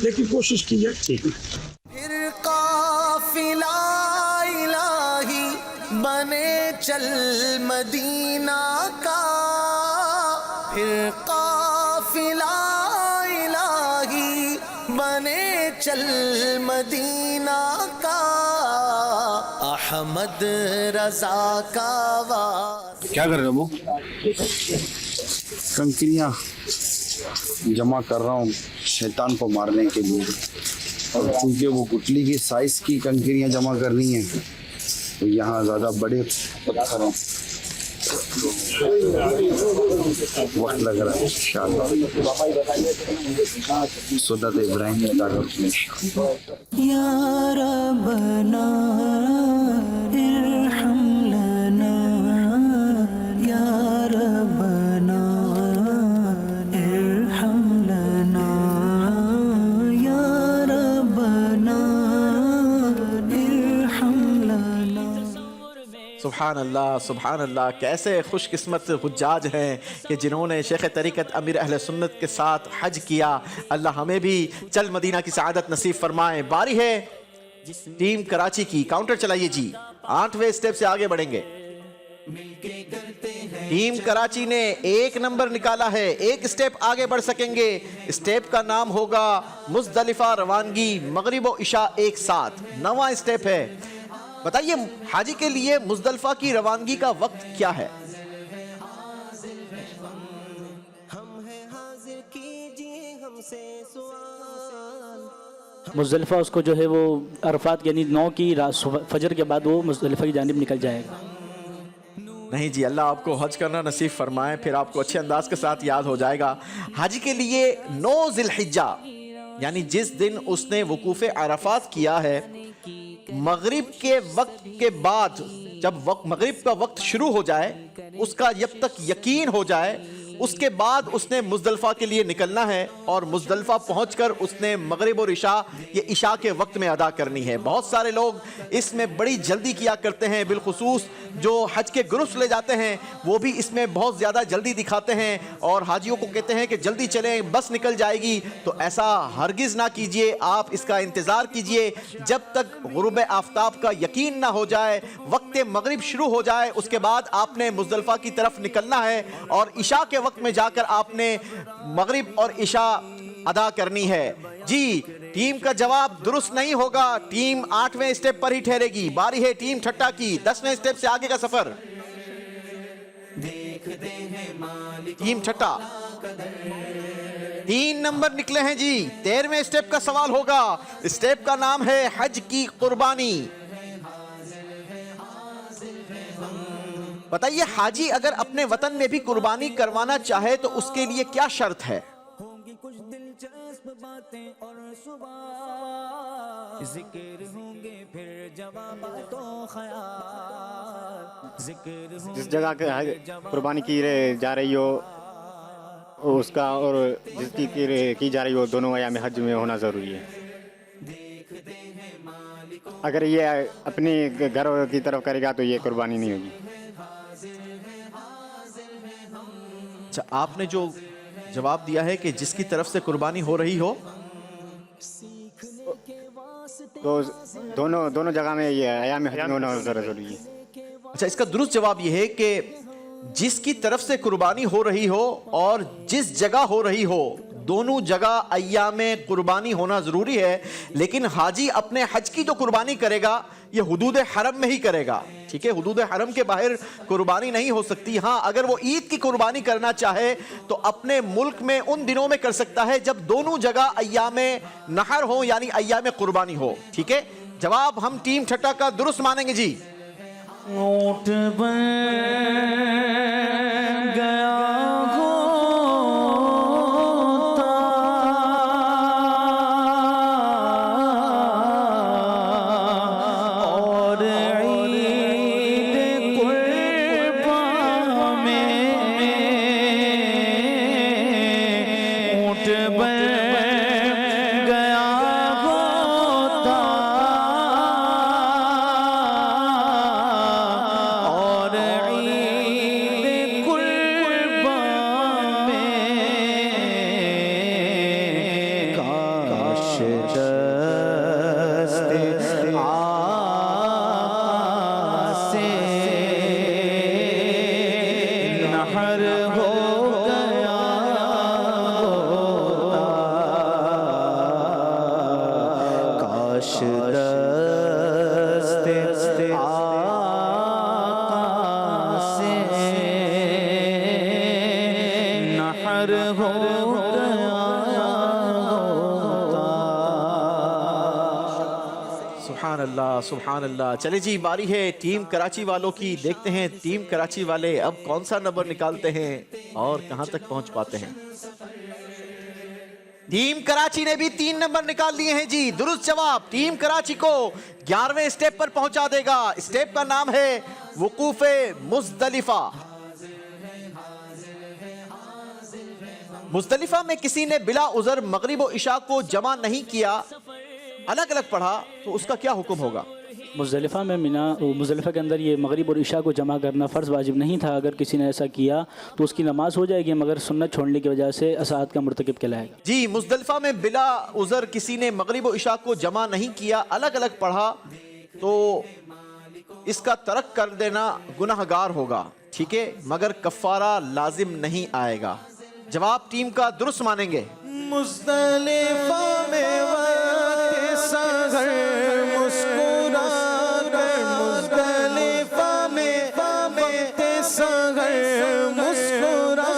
लेकिन कोशिश की है। फिर काफिला इलाही बने चल मदीना का, फिर काफिला इलाही बने चल मदीना का, अहमद रजा का वास। क्या कर रहे हो? कंकरियाँ जमा कर रहा हूँ शैतान को मारने के लिए, और क्योंकि वो गुठली की साइज की कंकरियाँ जमा करनी है तो यहाँ ज़्यादा बड़े पत्थर हैं, वक्त लग रहा है। इंशाअल्लाह सुन्नत इब्राहिम अदा करते हैं। या रब्बना इरहम लना, या रब्बना इरहम लना, या रब्बना इरहम लना। सुभान अल्लाह, सुभान अल्लाह। कैसे खुशकिस्मत हुज्जाज हैं कि जिन्होंने शेख तरीक़त अमीर अहले सुन्नत के साथ हज किया। अल्लाह हमें भी चल मदीना की सआदत नसीब फरमाए। बारी है टीम कराची की, काउंटर चलाइए जी। 8वें स्टेप से आगे बढ़ेंगे। टीम कराची ने 1 नंबर निकाला है, 1 स्टेप आगे बढ़ सकेंगे। स्टेप का नाम होगा मुज़दलिफ़ा रवानगी मगरिब व इशा एक साथ। 9वां स्टेप है। बताइए हाजी के लिए मुज़दलिफ़ा की रवानगी का वक्त क्या है? मुज़दलिफ़ा उसको जो है वो अरफात यानी 9 की रात फजर के बाद वो मुज़दलिफ़ा की जानिब निकल जाएगा। नहीं जी, अल्लाह आपको हज करना नसीब फरमाए, फिर आपको अच्छे अंदाज के साथ याद हो जाएगा। हाजी के लिए 9 ज़िलहिज्जा यानी जिस दिन उसने वकूफ़े अरफात किया है, मगरिब के वक्त के बाद, जब मगरिब का वक्त शुरू हो जाए, उसका जब तक यकीन हो जाए, उसके बाद उसने मुज़दलिफ़ा के लिए निकलना है और मुज़दलिफ़ा पहुंचकर उसने मगरिब और इशा ये इशा के वक्त में अदा करनी है। बहुत सारे लोग इसमें बड़ी जल्दी किया करते हैं, बिलखुसूस जो हज के ग्रुप्स ले जाते हैं वो भी इसमें बहुत ज़्यादा जल्दी दिखाते हैं और हाजियों को कहते हैं कि जल्दी चलें, बस निकल जाएगी। तो ऐसा हरगिज़ ना कीजिए, आप इसका इंतज़ार कीजिए जब तक गुरूब आफ्ताब का यकीन ना हो जाए, वक्त मगरिब शुरू हो जाए, उसके बाद आपने मुज़दलिफ़ा की तरफ निकलना है और इशा के वक्त में जाकर आपने मगरिब और इशा अदा करनी है। जी, टीम का जवाब दुरुस्त नहीं होगा, टीम 8वें स्टेप पर ही ठहरेगी। बारी है टीम ठट्टा की, 10वें स्टेप से आगे का सफर। टीम ठट्टा 3 نمبر نکلے ہیں جی. 13ویں اسٹیپ کا سوال ہوگا. اسٹیپ کا نام ہے حج کی قربانی. بتائیے حاجی اگر اپنے وطن میں بھی قربانی کروانا چاہے تو اس کے لیے کیا شرط ہے؟ جس جگہ قربانی کی جا رہی ہو اس کا اور جس کی جا رہی ہو دونوں ایام حج میں ہونا ضروری ہے. اگر یہ اپنی گھر کی طرف کرے گا تو یہ قربانی نہیں ہوگی. اچھا آپ نے جو جواب دیا ہے کہ جس کی طرف سے قربانی ہو رہی ہو تو دونوں جگہ میں یہ ایام حج میں ہونا ضروری ہے. اچھا اس کا درست جواب یہ ہے کہ جس کی طرف سے قربانی ہو رہی ہو اور جس جگہ ہو رہی ہو دونوں جگہ ایام قربانی ہونا ضروری ہے. لیکن حاجی اپنے حج کی جو قربانی کرے گا یہ حدود حرم میں ہی کرے گا. ٹھیک ہے حدود حرم کے باہر قربانی نہیں ہو سکتی. ہاں اگر وہ عید کی قربانی کرنا چاہے تو اپنے ملک میں ان دنوں میں کر سکتا ہے جب دونوں جگہ ایام نحر ہو یعنی ایام قربانی ہو. ٹھیک ہے جواب ہم ٹیم ٹھٹا کا درست مانیں گے جی. اونٹ بن گیا سبحان اللہ. چلے جی باری ہے ٹیم کراچی والوں کی. دیکھتے ہیں ٹیم کراچی والے اب کون سا نمبر نکالتے ہیں اور کہاں تک پہنچ پاتے ہیں. ٹیم کراچی نے بھی 3 نمبر نکال لیے ہیں جی. درست جواب ٹیم کراچی کو 11ویں اسٹیپ پر پہنچا دے گا. اسٹیپ کا نام ہے وقوف مزدلفہ. مزدلفہ میں کسی نے بلا عذر مغرب و عشاء کو جمع نہیں کیا الگ الگ پڑھا تو اس کا کیا حکم ہوگا؟ مزدلفہ میں مزدلفہ کے اندر یہ مغرب اور عشاء کو جمع کرنا فرض واجب نہیں تھا. اگر کسی نے ایسا کیا تو اس کی نماز ہو جائے گی مگر سنت چھوڑنے کی وجہ سے اساعت کا مرتکب کہلائے گا. جی مزدلفہ میں بلا عذر کسی نے مغرب و عشاء کو جمع نہیں کیا الگ الگ پڑھا تو اس کا ترک کر دینا گناہگار ہوگا. ٹھیک ہے مگر کفارہ لازم نہیں آئے گا. جواب ٹیم کا درست مانیں گے. مزدلفہ میں وقت سحر مسکرا کر مزدلفہ میں وقت سحر مسکرا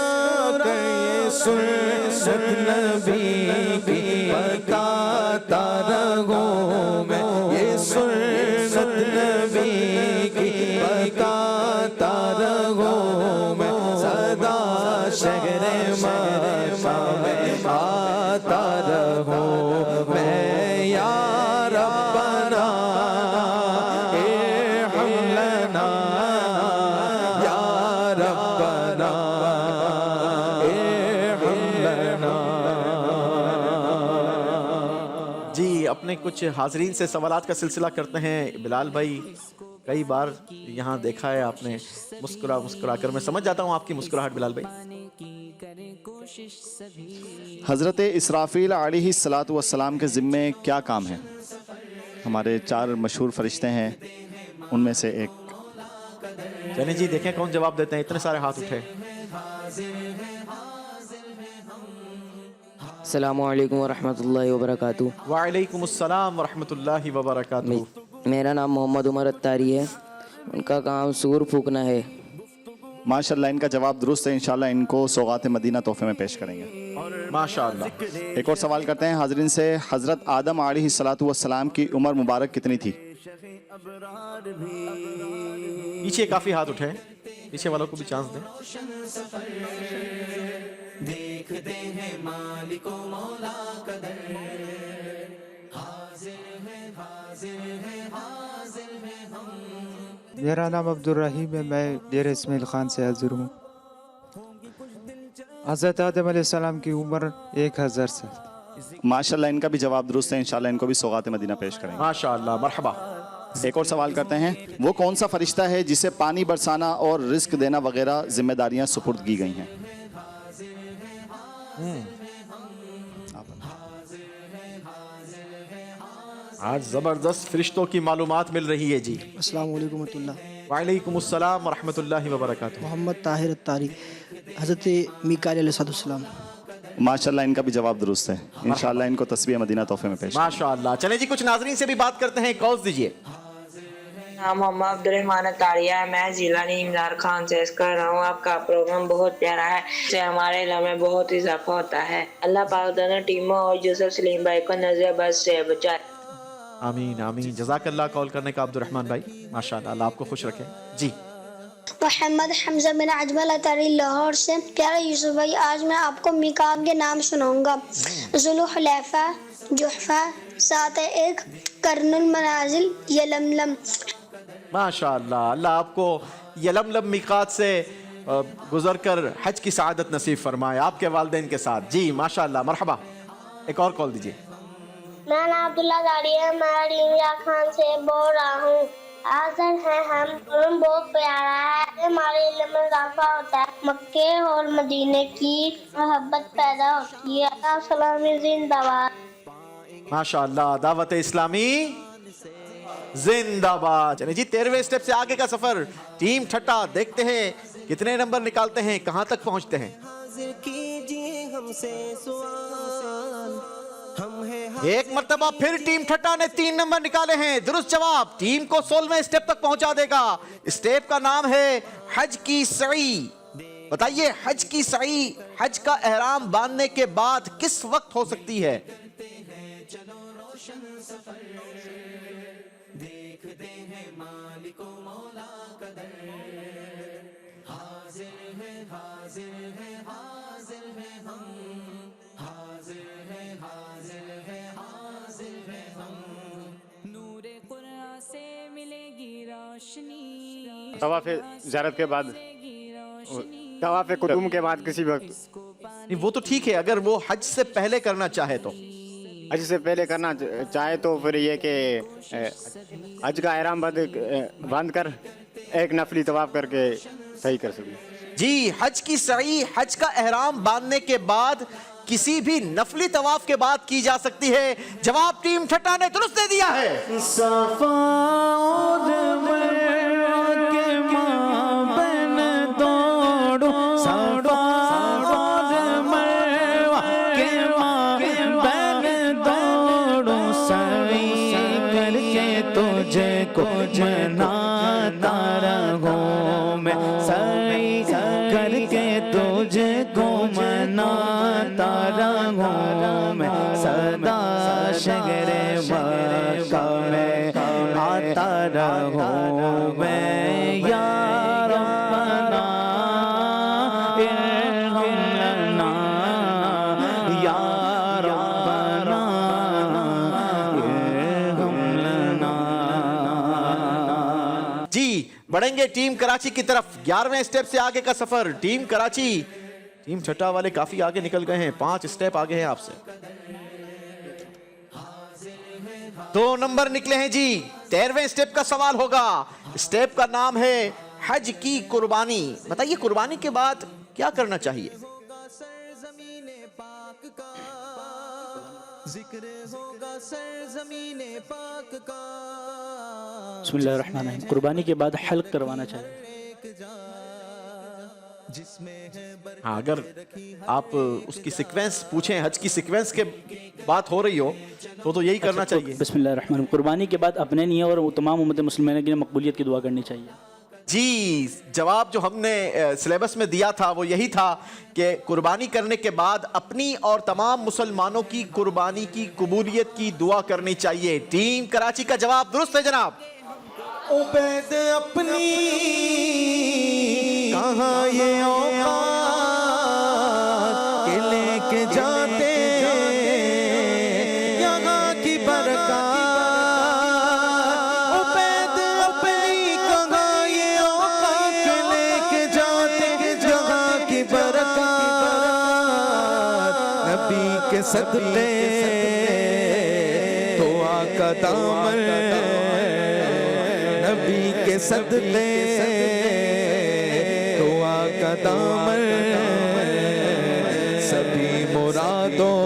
کر یہ سنت نبی کی بتاتا رہوں میں. یہ سنت نبی کی بتاتا رہوں میں. صدا شہر مکہ میں آتا رہوں میں. یا ربنا ارحم لنا یا ربنا ارحم لنا. جی اپنے کچھ حاضرین سے سوالات کا سلسلہ کرتے ہیں. بلال بھائی کئی بار یہاں دیکھا ہے آپ نے مسکرا کر. میں سمجھ جاتا ہوں آپ کی مسکراہٹ بلال بھائی. حضرت اسرافیل علیہ الصلاۃ والسلام کے ذمے کیا کام ہے؟ ہمارے 4 مشہور فرشتے ہیں ان میں سے ایک. چلیں جی دیکھیں کون جواب دیتے ہیں. اتنے سارے ہاتھ اٹھے. السلام علیکم ورحمۃ اللہ وبرکاتہ. وعلیکم السلام ورحمۃ اللہ وبرکاتہ. میرا نام محمد عمر اتاری ہے. ان کا کام سور پھونکنا ہے. ماشاءاللہ ان کا جواب درست ہے. انشاءاللہ ان کو سوغات مدینہ تحفے میں پیش کریں گے. माशाअल्लाह। एक और सवाल करते हैं हाजरीन से, हज़रत आदम अलैहिस्सलातु वस्सलाम की उम्र मुबारक कितनी थी? पीछे काफी हाथ उठे, पीछे वालों को भी चांस दें। देखते हैं मालिको मौला कदर, हाजिर है हाजिर है हाजिर है हम। मेरा नाम अब्दुल रहीम है, मैं डेरा इस्माइल खान से हाजिर हूँ। हज़रत आदम अलैहिस्सलाम की उम्र 1000 साल। माशाल्लाह, इनका भी जवाब दुरुस्त है। इंशाल्लाह इनको भी सौगात मदीना पेश करेंगे। माशाअल्लाह, मरहबा। एक और सवाल करते हैं, वो कौन सा फरिश्ता है जिसे पानी बरसाना और रिस्क देना वगैरह जिम्मेदारियां सुपुर्द की गई हैं? आज जबरदस्त फरिश्तों की मालूमात मिल रही है जी। अस्सलाम वालेकुम रहमतुल्लाह। वालेकुम अस्सलाम व रहमतुल्लाहि व बरकातुहू। मोहम्मद ताहिर अत्तारी, हज़रत मीकाईल अलैहिस्सलाम। माशाल्लाह, इनका भी जवाब दुरुस्त है। इंशाल्लाह इनको तस्बीह मदीना तोहफे में पेश। माशाअल्लाह। चलें जी, कुछ नाज़रीन से भी बात करते हैं, कॉल्स दीजिए। नाम मोहम्मद अब्दुर्रहमान तारिया है, मैं जिला इमरान खान से कर रहा हूँ। आपका प्रोग्राम बहुत प्यारा है, इससे हमारे इल्म में बहुत इजाफा होता है। अल्लाह पाक दोनों टीमों और यूसुफ सलीम भाई को नजर बद से बचाए। आमीन आमीन। जज़ाकल्लाह कॉल करने का अब्दुर्रहमान भाई, माशाअल्लाह, अल्लाह आपको खुश रखे जी। मोहम्मद हमजा बिन अजमल अतारी लाहौर से। प्यारे यूसुफ भाई, आज मैं आपको मीकात के नाम सुनाऊंगा। ज़ुल्हुलैफ़ा, जुहफ़ा, सात एक, करनुल मनाजिल, यलमलम। माशाअल्लाह, अल्लाह आपको यलमलम मीकात से गुजर कर हज की सआदत नसीब फरमाए आपके वालिदैन के साथ जी। माशाअल्लाह, मरहबा। एक और कॉल दीजिए। मैं नाम अब्दुल्ला दाड़ी है, मैं इमरान खान से बोल रहा हूँ। हाज़िर है हम, बहुत प्यारा है, हमारे इल्म में इजाफा होता है, मक्के और मदीने की मोहब्बत पैदा होती है। सलामी जिंदाबाद। माशाअल्लाह, दावत इस्लामी जिंदाबाद। चलिए जी, 13वें स्टेप से आगे का सफर। टीम ठट्टा, देखते हैं कितने नंबर निकालते हैं, कहां तक पहुंचते हैं। हाजिर कीजिए हमसे सवाल, हम हैं एक मर्तबा फिर टीम ठट्टा ने 3 नंबर निकाले हैं। दुरुस्त जवाब टीम को 16वें स्टेप तक पहुंचा देगा। स्टेप का नाम है हज की सई। बताइए, हज की सई हज का एहराम बांधने के बाद किस वक्त हो सकती है? चलो रोशन सफर, देखते हैं मालिको मौला कदर, हाजिर है हाजिर है हाजिर है हम, हाजिर है हाजिर है हाजिर है हम। नूरे कुरान से मिलेगी रोशनी, तवाफ़ ज़ियारत के बाद, तवाफ़ कुदूम के बाद किसी वक्त। नहीं, वो तो ठीक है, अगर वो हज से पहले करना चाहे तो। हज से पहले करना चाहे तो फिर ये कि हज का एहराम बांध कर एक नफली तवाफ़ करके सही कर सकते जी। हज की सई हज का एहराम बांधने के बाद किसी भी नफली तवाफ के बाद की जा सकती है। जवाब टीम ठट्टा ने दुरुस्त दे दिया है। सफा और मरवा के माबैन दौड़ो, सफा और मरवा के माबैन दौड़ो, सई करके तुझको मनाता रहूं मैं, सई करके तुझको मनाता रहूं मैं, सदा शगरे मक्का में आता रहूं मैं। या रब्बना इरहम लना, या रब्बना इरहम लना। जी, बढ़ेंगे टीम कराची की तरफ। 11वें स्टेप से आगे का सफर। टीम कराची, टीम छठा वाले काफी आगे निकल गए हैं, 5 स्टेप आगे हैं आपसे। 2 नंबर निकले हैं जी। 13वें स्टेप का सवाल होगा। स्टेप का नाम है हज की कुर्बानी। बताइए, कुर्बानी के बाद क्या करना चाहिए? जिक्र होगा सरज़मीने पाक का। बिस्मिल्लाहिर्रहमानिर्रहीम। कुर्बानी के बाद हल्क करवाना चाहिए। हाँ, अगर आप उसकी सीक्वेंस पूछें, हज की सीक्वेंस के बात हो रही हो तो यही करना चाहिए। बिस्मिल्लाहिर्रहमानिर्रहीम। कुर्बानी के बाद अपने लिए और तमाम उम्मत मुस्लिमीन के लिए मकबूलियत की दुआ करनी चाहिए। जी, जवाब जो हमने सिलेबस में दिया था वो यही था कि कुर्बानी करने के बाद अपनी और तमाम मुसलमानों की कुर्बानी की कबूलियत की दुआ करनी चाहिए। टीम कराची का जवाब दुरुस्त है जनाब। उबैद अपनी कहाँ ये औकात के लेके जाते यहाँ की बरकत। उबैद अपनी कहाँ ये औकात के लेके जाते यहाँ की बरकत। नबी के सदक़े तो आका दामन, नबी के सदक़े तो आका दामन सभी मुरादों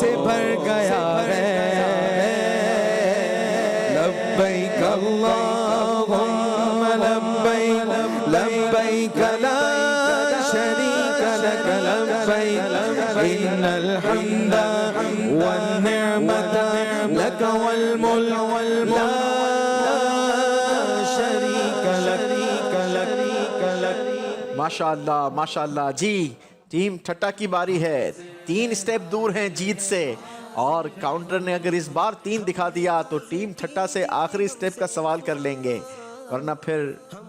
से भर गया है। लब्बैक अल्लाहुम्मा लब्बैक लब्बैक ला शरीक लक लब्बैक इन्नल हम्दा वन निअमता लक वल मुल्क ला माशाअल्लाह माशाअल्लाह। जी, टीम ठट्टा की बारी है। 3 स्टेप दूर हैं जीत से और काउंटर ने अगर इस बार 3 दिखा दिया तो टीम ठट्टा से आखिरी स्टेप का सवाल कर लेंगे, वरना फिर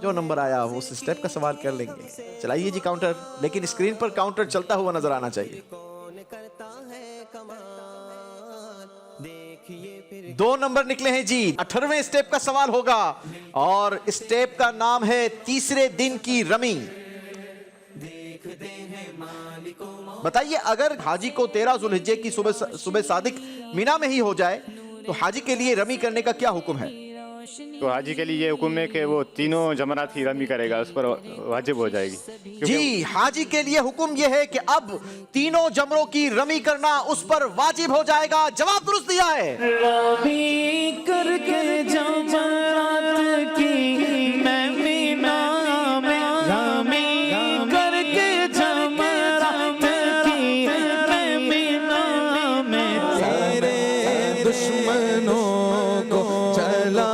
जो नंबर आया वो उस स्टेप का सवाल कर लेंगे। चलाइए जी काउंटर, लेकिन स्क्रीन पर काउंटर चलता हुआ नजर आना चाहिए। 2 नंबर निकले हैं जी। 18वें स्टेप का सवाल होगा और स्टेप का नाम है तीसरे दिन की रमी। बताइए, अगर हाजी को 13 जुल्हिज्जे की सुबह सादिक मीना में ही हो जाए तो हाजी के लिए रमी करने का क्या हुक्म है? तो हाजी के लिए ये हुक्म है कि वो तीनों जमरात ही रमी करेगा, उस पर वाजिब हो जाएगी। जी, हाजी के लिए हुक्म ये है कि अब तीनों जमरों की रमी करना उस पर वाजिब हो जाएगा। जवाब दुरुस्त दिया है। रमी करके जमरात की मैं मीना में, रमी करके जमरात की मैं मीना में तेरे दुश्मनों को चला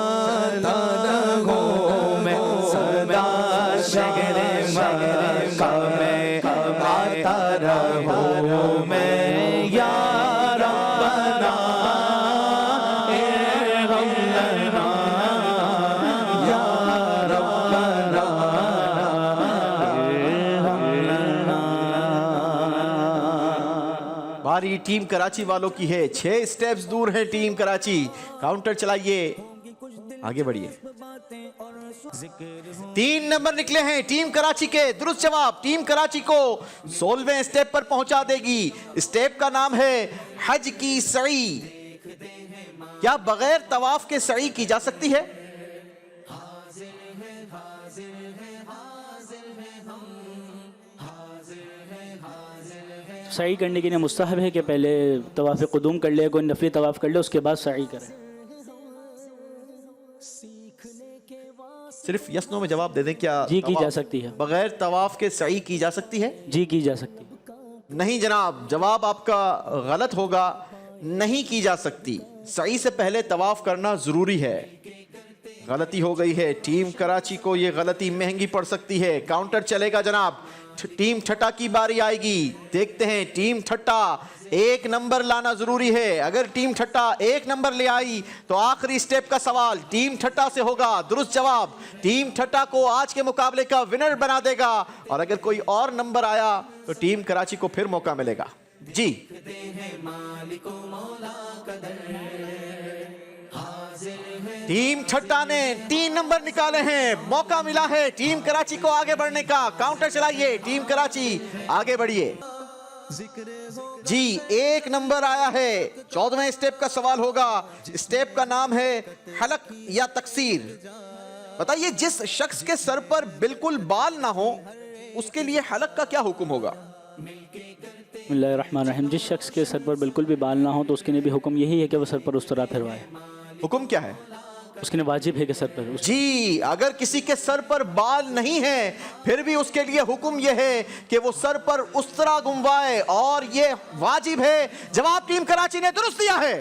बारी टीम कराची वालों की है। 6 स्टेप्स दूर है टीम कराची। काउंटर चलाइए, आगे बढ़िए। 3 नंबर निकले हैं टीम कराची के। दुरुस्त जवाब टीम कराची को 16वें स्टेप पर पहुंचा देगी। स्टेप का नाम है हज की सई। क्या बगैर तवाफ के सई की जा सकती है? सही करने के लिए मुस्तहब है कि पहले तवाफ़ क़ुदूम कर ले, कोई नफली तवाफ़ कर ले, उसके बाद सही करे। सिर्फ यस नो में जवाब दे दें। क्या जी की जा सकती है? बगैर तवाफ के सई की जा सकती है? जी की जा सकती है। नहीं जनाब, जवाब आपका गलत होगा। नहीं की जा सकती। सई से पहले तवाफ करना जरूरी है। गलती हो गई है। टीम कराची को ये गलती महंगी पड़ सकती है। काउंटर चलेगा जनाब। टीम ठट्टा की बारी आएगी। देखते हैं टीम ठट्टा 1 नंबर लाना जरूरी है। अगर टीम ठट्टा 1 नंबर ले आई तो आखिरी स्टेप का सवाल टीम ठट्टा से होगा। दुरुस्त जवाब टीम ठट्टा को आज के मुकाबले का विनर बना देगा और अगर कोई और नंबर आया तो टीम कराची को फिर मौका मिलेगा। जी, टीम ठट्टा ने 3 नंबर निकाले हैं। मौका मिला है टीम कराची को आगे बढ़ने का। काउंटर चलाइए, टीम कराची आगे बढ़िए। जी, 1 नंबर आया है। 14वें स्टेप का सवाल होगा। स्टेप का नाम है हलक या तकसीर। बताइए, जिस शख्स के सर पर बिल्कुल बाल ना हो उसके लिए हलक का क्या हुक्म होगा? बिस्मिल्लाहिर्रहमानिर्रहीम। जिस शख्स के सर पर बिल्कुल भी बाल ना हो तो उसके लिए भी हुक्म यही है कि वो सर पर उस तरह फिरवाए। हुक्म क्या है? उसके लिए वाजिब है कि सर पर जी, अगर किसी के सर पर बाल नहीं है फिर भी उसके लिए हुक्म यह है कि वो सर पर उस तरह घुमवाए और ये वाजिब है। जवाब टीम कराची ने दुरुस्त दिया है।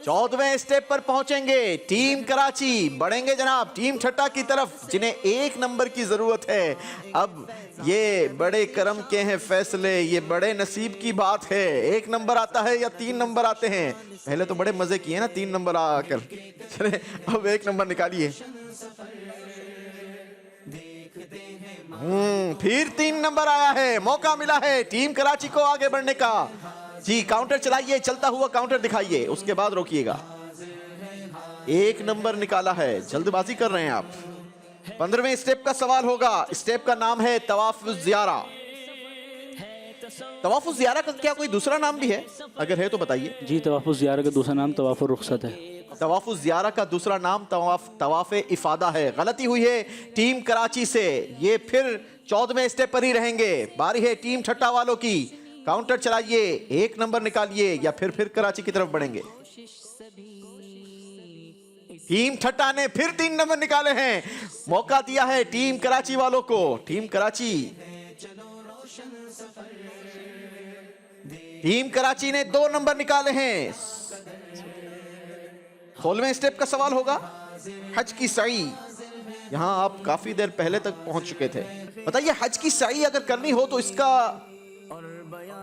14वें स्टेप पर पहुंचेंगे टीम कराची, बढ़ेंगे जनाब टीम ठट्टा की तरफ जिन्हें 1 नंबर की जरूरत है। अब ये बड़े करम के हैं फैसले, ये बड़े नसीब की बात है। 1 नंबर आता है या 3 नंबर आते हैं? पहले तो बड़े मजे किए ना 3 नंबर आकर, चले अब 1 नंबर निकालिए। फिर 3 नंबर आया है, मौका मिला है टीम कराची को आगे बढ़ने का। जी काउंटर चलाइए, चलता हुआ काउंटर दिखाइए, उसके बाद रोकिएगा। 1 नंबर निकाला है, जल्दबाजी कर रहे हैं आप। 15वें स्टेप का सवाल होगा, स्टेप का नाम है तवाफुज़ ज़ियारा। तवाफुज़ ज़ियारा का क्या कोई दूसरा नाम भी है? अगर है तो बताइए। जी, तवाफुज़ ज़ियारा का दूसरा नाम तवाफ़ुर रुख़सत है। तवाफुज़ ज़ियारा का दूसरा नाम तवाफ़े इफ़ादा है। गलती हुई है टीम कराची से, ये फिर 14वें स्टेप पर ही रहेंगे। बारी है टीम ठट्टा वालों की, काउंटर चलाइए, 1 नंबर निकालिए या फिर कराची की तरफ बढ़ेंगे। टीम ठट्टा ने फिर 3 नंबर निकाले हैं, मौका दिया है टीम कराची वालों को। टीम कराची ने 2 नंबर निकाले हैं। 16वें स्टेप का सवाल होगा हज की सई। यहां आप काफी देर पहले तक पहुंच चुके थे। बताइए हज की सई अगर करनी हो तो इसका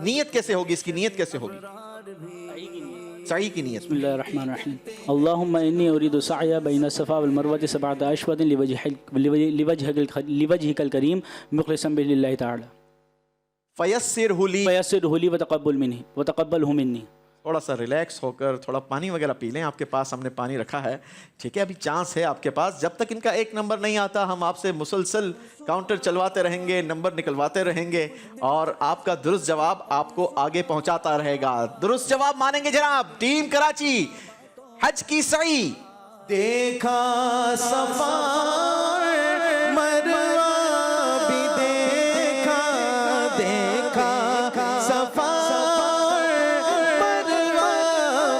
नियत कैसे होगी? इसकी नियत कैसे होगी? सई की नियत। बिस्मिल्लाहिर्रहमानिर्रहीम। अल्लाहुम्मा इन्नी उरीदु सअया बैन सफ़ा वल मरवति सबअत अशवातिन लिवजहिकल करीम मुखलिसन बिल्लिल्लाहि तआला फयस्सिरहु ली व तक़ब्बलहु मिन्नी। थोड़ा सा रिलैक्स होकर थोड़ा पानी वगैरह पी लें। आपके पास हमने पानी रखा है, ठीक है? अभी चांस है आपके पास। जब तक इनका 1 नंबर नहीं आता हम आपसे मुसलसल काउंटर चलवाते रहेंगे, नंबर निकलवाते रहेंगे और आपका दुरुस्त जवाब आपको आगे पहुंचाता रहेगा। दुरुस्त जवाब मानेंगे जनाब टीम कराची। हज की सई। देखा सफा मरवा भी देखा, देखा सफा मरवा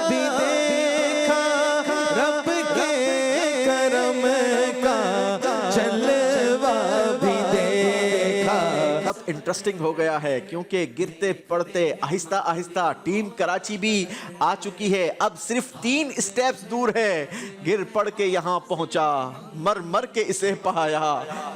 भी देखा, रब के करम का जलवा भी देखा। अब इंटरेस्टिंग हो गया है क्योंकि गिरते पड़ते आहिस्ता आहिस्ता टीम कराची भी आ चुकी है। अब सिर्फ 3 स्टेप्स दूर है, गिर पड़ के यहाँ पहुंचा, मर मर के इसे पाया,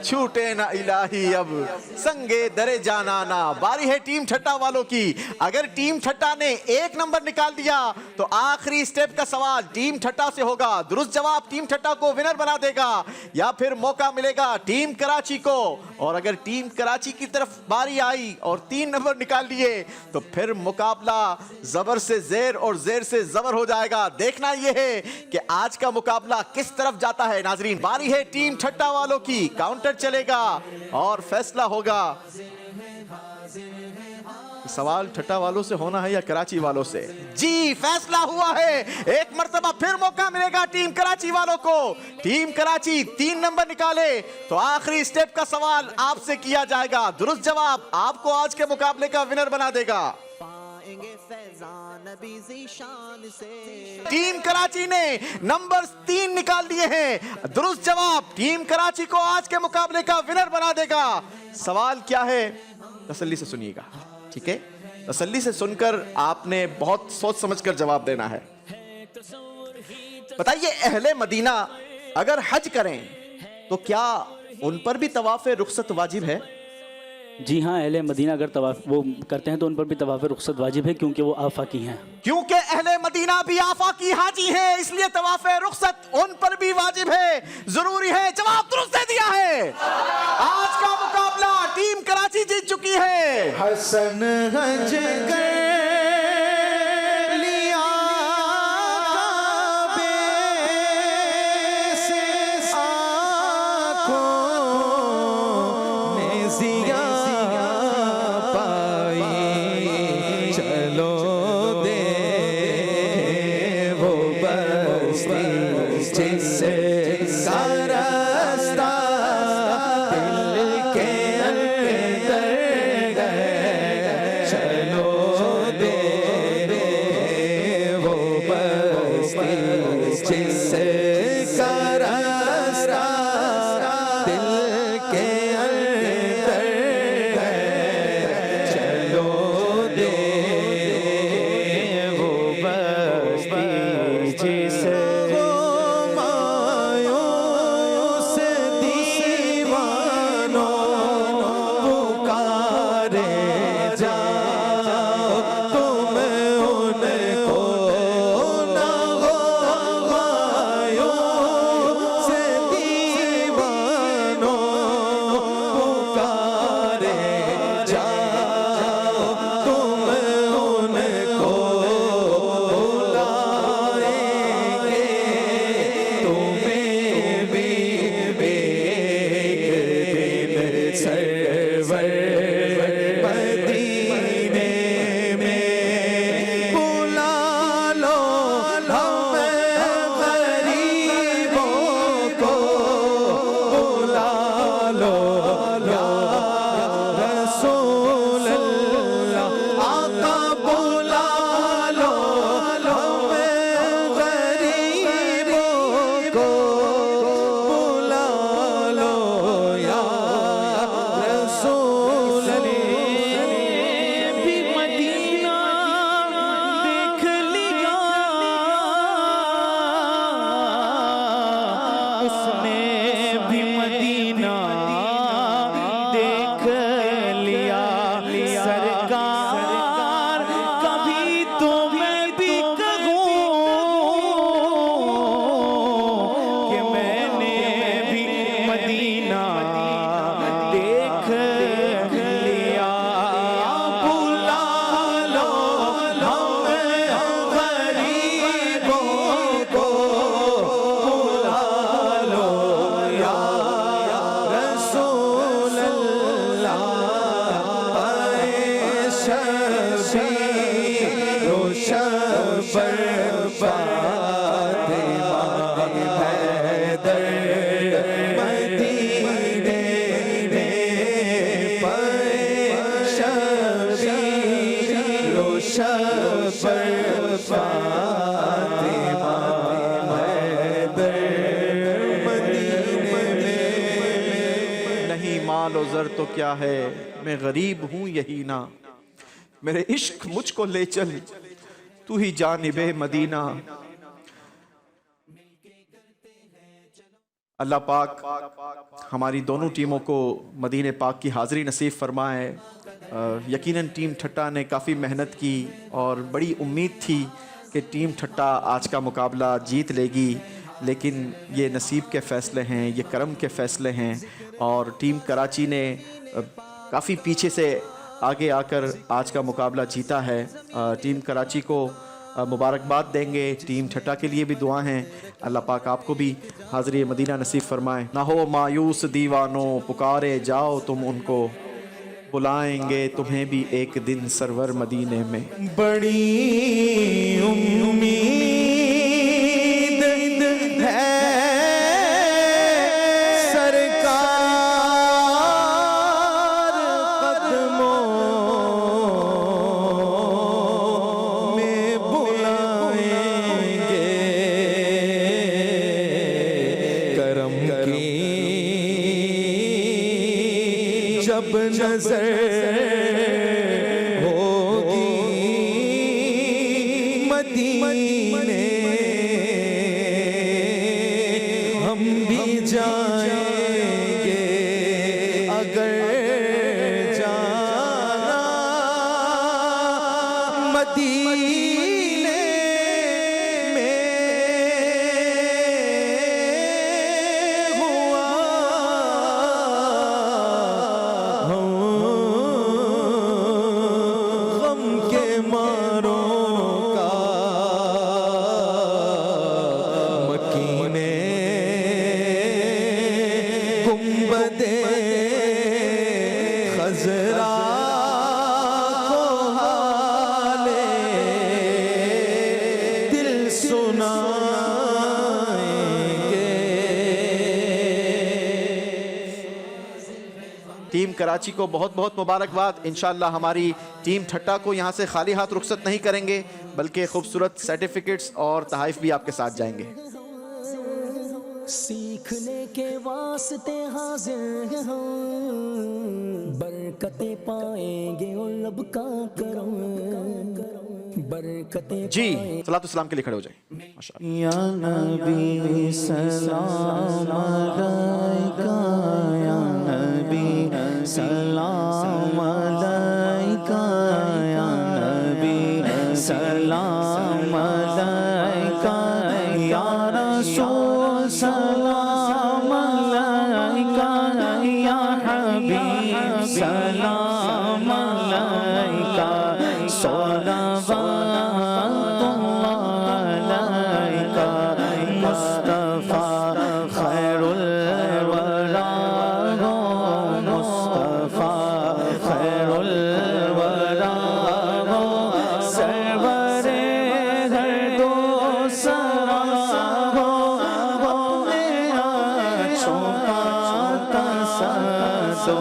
छूटे ना इलाही अब संगे दरे जाना ना। बारी है टीम ठट्टा वालों की। अगर टीम ठट्टा ने 1 नंबर निकाल दिया तो आखिरी स्टेप का सवाल टीम ठट्टा से होगा। दुरुस्त जवाब टीम ठट्टा को विनर बना देगा या फिर मौका मिलेगा टीम कराची को। और अगर टीम कराची की तरफ बारी आई और 3 नंबर निकाल लिए तो फिर मुकाबला जबर से जेर और जेर से जबर हो जाएगा। देखना यह है कि आज का मुकाबला किस तरफ जाता है। नाजरीन बारी है टीम ठट्टा वालों की, काउंटर चलेगा और फैसला होगा। सवाल ठट्टा वालों से होना है या कराची वालों से? जी फैसला हुआ है। 1 मर्तबा फिर मौका मिलेगा टीम कराची वालों को। टीम कराची 3 नंबर निकाले तो आखिरी स्टेप का सवाल आपसे किया जाएगा। दुरुस्त जवाब आपको आज के मुकाबले का विनर बना देगा। टीम कराची ने नंबर 3 निकाल दिए हैं। दुरुस्त जवाब टीम कराची को आज के मुकाबले का विनर बना देगा। सवाल क्या है? तसल्ली से सुनिएगा, ठीक है? तसल्ली से सुनकर आपने बहुत सोच समझकर जवाब देना है। बताइए अहले मदीना अगर हज करें तो क्या उन पर भी तवाफ़े रुखसत वाजिब है? जी हाँ, अहले मदीना अगर तवाफ वो करते हैं तो उन पर भी तवाफ़े रुखसत वाजिब है क्योंकि वो आफाकी हैं। क्योंकि अहले मदीना भी आफाकी हाजी हैं इसलिए तवाफ़े रुखसत उन पर भी वाजिब है, जरूरी है। जवाब दुरुस्त दे दिया है। आज का मुकाबला टीम कराची जीत चुकी है। हसन हज कर लिया काबे से, आँखों ने ज़िया पाई, चलो दे वो बस्ती जिससे सारा रास्ता दिल के अंदर गए, चलो दे वो बस्ती जिससे सारा रास्ता दिल के अंदर गए, चलो दे वो बस्ती نہیں مال و زر تو کیا ہے میں غریب ہوں یہی نا میرے عشق مجھ کو لے چل تو ہی جانب مدینہ اللہ پاک ہماری دونوں ٹیموں کو مدینہ پاک کی حاضری نصیب فرمائے یقیناً ٹیم ٹھٹا نے کافی محنت کی اور بڑی امید تھی کہ ٹیم ٹھٹا آج کا مقابلہ جیت لے گی لیکن یہ نصیب کے فیصلے ہیں یہ کرم کے فیصلے ہیں اور ٹیم کراچی نے کافی پیچھے سے آگے آ کر آج کا مقابلہ جیتا ہے ٹیم کراچی کو مبارکباد دیں گے ٹیم ٹھٹا کے لیے بھی دعا ہیں اللہ پاک آپ کو بھی حاضری مدینہ نصیب فرمائے نہ ہو مایوس دیوانوں پکارے جاؤ تم ان کو بلائیں گے تمہیں بھی ایک دن سرور مدینے میں بڑی امید ہے جب نظر ہوگی مدینے ہم بھی جائیں گے اگر جانا مدینے میں ٹیم کراچی کو بہت بہت مبارکباد انشاءاللہ ہماری ٹیم ٹھٹا کو یہاں سے خالی ہاتھ رخصت نہیں کریں گے بلکہ خوبصورت سرٹیفکیٹس اور تحائف بھی آپ کے ساتھ جائیں گے سیکھنے کے واسطے حاضر ہیں ہم برکتیں پائیں گے اور لب کا کرم برکتیں جی صلاۃ والسلام کے لیے کھڑے ہو جائیں یا نبی سلام علیکہ یا نبی سلام علیکہ یا نبی سلام علیکہ یا رسول سلام علیکہ یا حبیب سلام علیکہ صلوات اللہ علیکہ مصطفیٰ خیر الورا مصطفیٰ خیر الورا سرور ہر دو سرا چھوٹا سو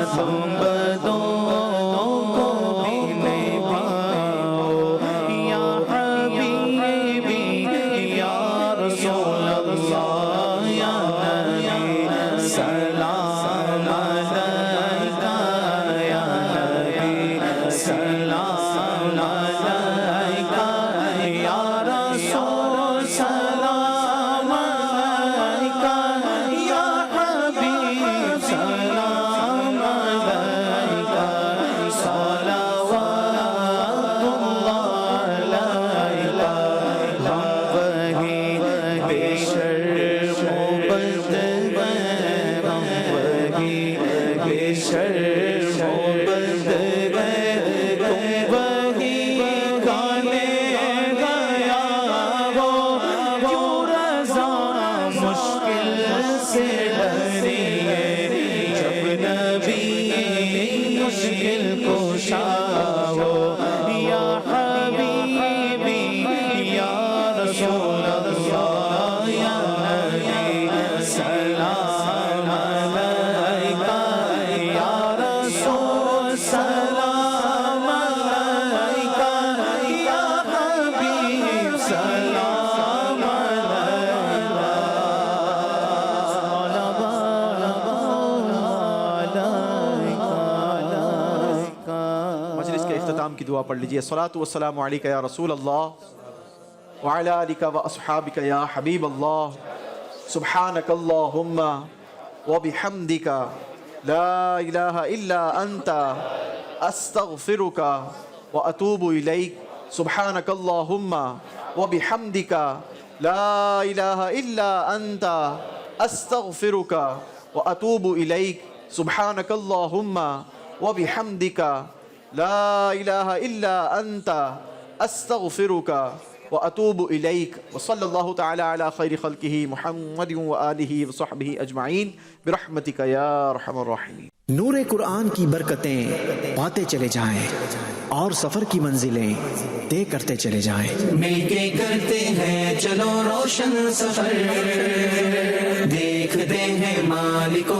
ہم بدوں کو بھی نہیں پاؤ یا حبیبی یا رسول اللہ یا نبی سلام علیکہ یا نبی سلام علیکہ یا رسول سلام علیکہ یا حبیب سلام علیکہ صلوات اللہ علیکہ ہم وہی بے شرم و بد ہیں ہم وہی بے شرم و بد ہیں تم وہی گانے گیا ہو کیوں رضا مشکل سے ڈری ہے جب نبی مشکل کشا ہو یا حبیبی یا رسول اللہ یا نبی سلام علیکہ یا رسول سلام علیکہ یا حبیب سلام علیکہ सलाम की दुआ पढ़ लीजिए। सलातु वस्सलामु अलैका या रसूल अल्लाह व अला आलिका व अस्हाबिका या हबीब अल्लाह, सुब्हानकल्लाहुम्मा व बिहम्दिका ला इलाहा इल्ला अंता अस्तगफिरुका व अतूबु इलैक, सुब्हानकल्लाहुम्मा व बिहम्दिका ला इलाहा इल्ला अंता अस्तगफिरुका व अतूबु इलैक, सुब्हानकल्लाहुम्मा व बिहम्दिका ला इलाहा इल्ला अंता अस्तगफिरुका व अतूबु इलैक व सल्लल्लाहु तआला अला खैरि खल्किही मुहम्मद व आलिही व सहबिही अजमाइन बिरहमतिका या अरहमर राहिमीन। नूर कुरान की बरकतें पाते चले जाएं और सफर की मंजिलें तय करते चले जाएं। मिलके करते हैं चलो रोशन सफर, देखते हैं मालिको